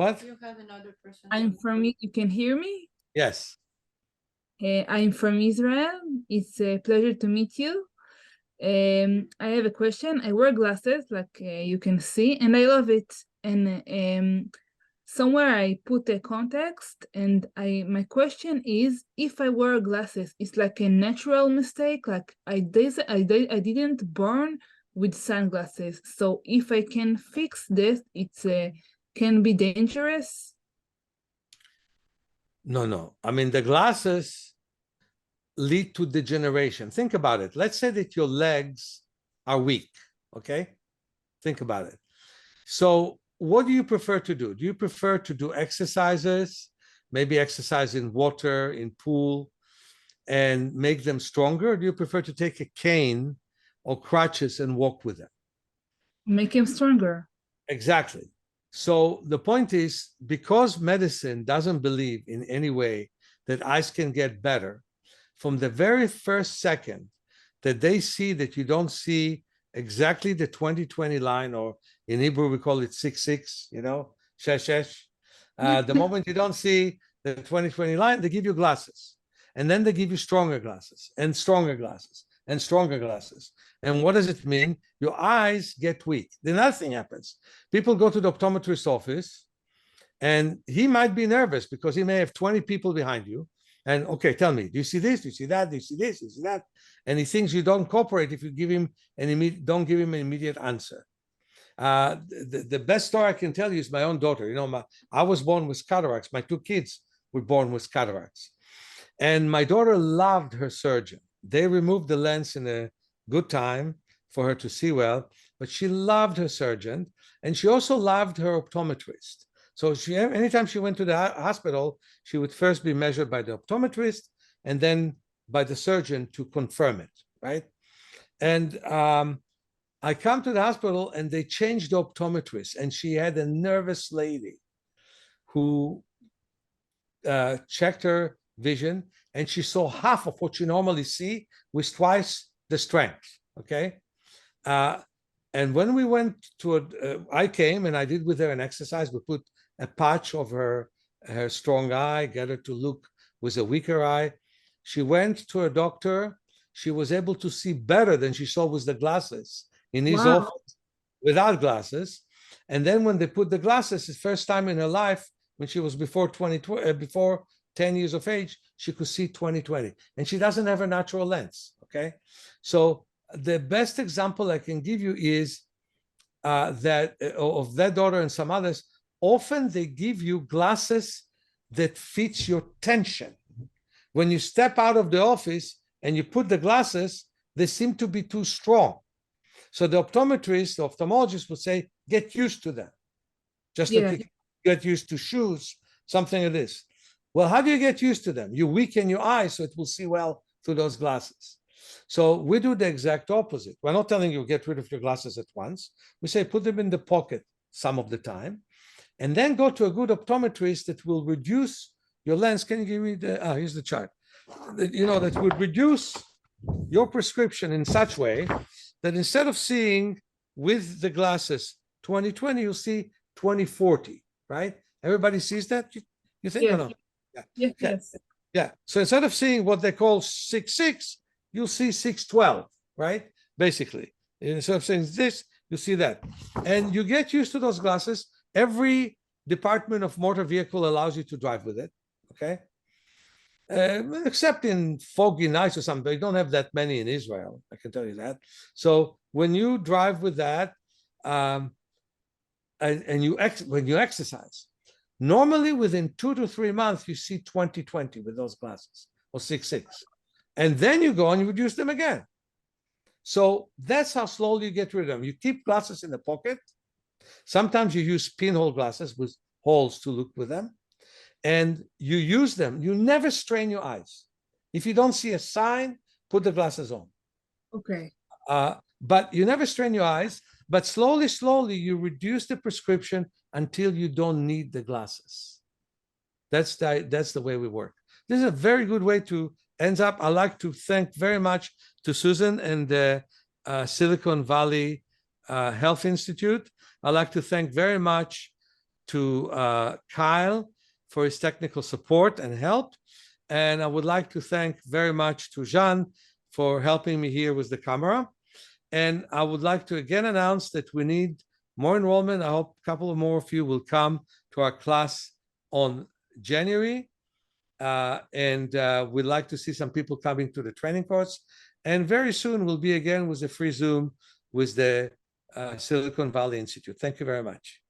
what? You have another person. I'm from, you can hear me? Yes. I'm from Israel. It's a pleasure to meet you. I have a question. I wear glasses, like you can see, and I love it. And somewhere I put a context, and my question is, if I wear glasses, it's like a natural mistake. Like I didn't burn with sunglasses. So if I can fix this, it's can be dangerous. No. I mean, the glasses lead to degeneration. Think about it. Let's say that your legs are weak, okay? Think about it. So what do you prefer to do? Do you prefer to do exercises, maybe exercise in water, in pool, and make them stronger? Or do you prefer to take a cane or crutches and walk with them? Make them stronger. Exactly. So the point is, because medicine doesn't believe in any way that eyes can get better, from the very first second that they see that you don't see exactly the 20/20 line, or in Hebrew we call it 6/6, shesh. The moment you don't see the 20/20 line, they give you glasses. And then they give you stronger glasses and stronger glasses and stronger glasses. And what does it mean? Your eyes get weak. Then nothing happens. People go to the optometrist's office, and he might be nervous because he may have 20 people behind you. And okay, tell me, do you see this? Do you see that? Do you see this? Do you see that? And he thinks you don't cooperate if you don't give him an immediate answer. The best story I can tell you is my own daughter. I was born with cataracts. My two kids were born with cataracts. And my daughter loved her surgeon. They removed the lens in a good time for her to see well, but she loved her surgeon, and she also loved her optometrist. So anytime she went to the hospital, she would first be measured by the optometrist and then by the surgeon to confirm it, right? And I come to the hospital and they changed the optometrist, and she had a nervous lady who checked her vision, and she saw half of what she normally see with twice the strength, okay? And when we went to I came and I did with her an exercise. We put a patch of her strong eye, get her to look with a weaker eye. She went to a doctor. She was able to see better than she saw with the glasses in his office without glasses. And then when they put the glasses, the first time in her life, when she was before 10 years of age, she could see 20/20. And she doesn't have a natural lens, okay? So the best example I can give you is that of that daughter and some others. Often they give you glasses that fits your tension. When you step out of the office and you put the glasses, they seem to be too strong. So the ophthalmologist would say, get used to them. Just like you get used to shoes, something like this. Well, how do you get used to them? You weaken your eyes so it will see well through those glasses. So we do the exact opposite. We're not telling you get rid of your glasses at once. We say put them in the pocket some of the time. and then go to a good optometrist that will reduce your lens. Can you give me here's the chart. That would reduce your prescription in such way that instead of seeing with the glasses 20/20, you'll see 20/40, right? Everybody sees that? You think? Yes. Or no? Yeah. Yes, Okay. yes. Yeah. So instead of seeing what they call 6/6, you'll see 6/12, right? Basically. Instead of saying this, you see that. And you get used to those glasses. Every department of motor vehicle allows you to drive with it. Okay. Except in foggy nights or something, they don't have that many in Israel. I can tell you that. So when you drive with that, and when you exercise, normally within 2 to 3 months, you see 20/20 with those glasses, or 6/6. And then you go and you reduce them again. So that's how slowly you get rid of them. You keep glasses in the pocket. Sometimes you use pinhole glasses with holes to look with them. And you use them. You never strain your eyes. If you don't see a sign, put the glasses on. Okay. But you never strain your eyes. But slowly, you reduce the prescription until you don't need the glasses. That's the way we work. This is a very good way to end up. I'd like to thank very much to Susan and the Silicon Valley Health Institute. I'd like to thank very much to Kyle for his technical support and help. And I would like to thank very much to Jean for helping me here with the camera. And I would like to again announce that we need more enrollment. I hope a couple of more of you will come to our class on January. And we'd like to see some people coming to the training course. And very soon we'll be again with a free Zoom with the Silicon Valley Institute. Thank you very much.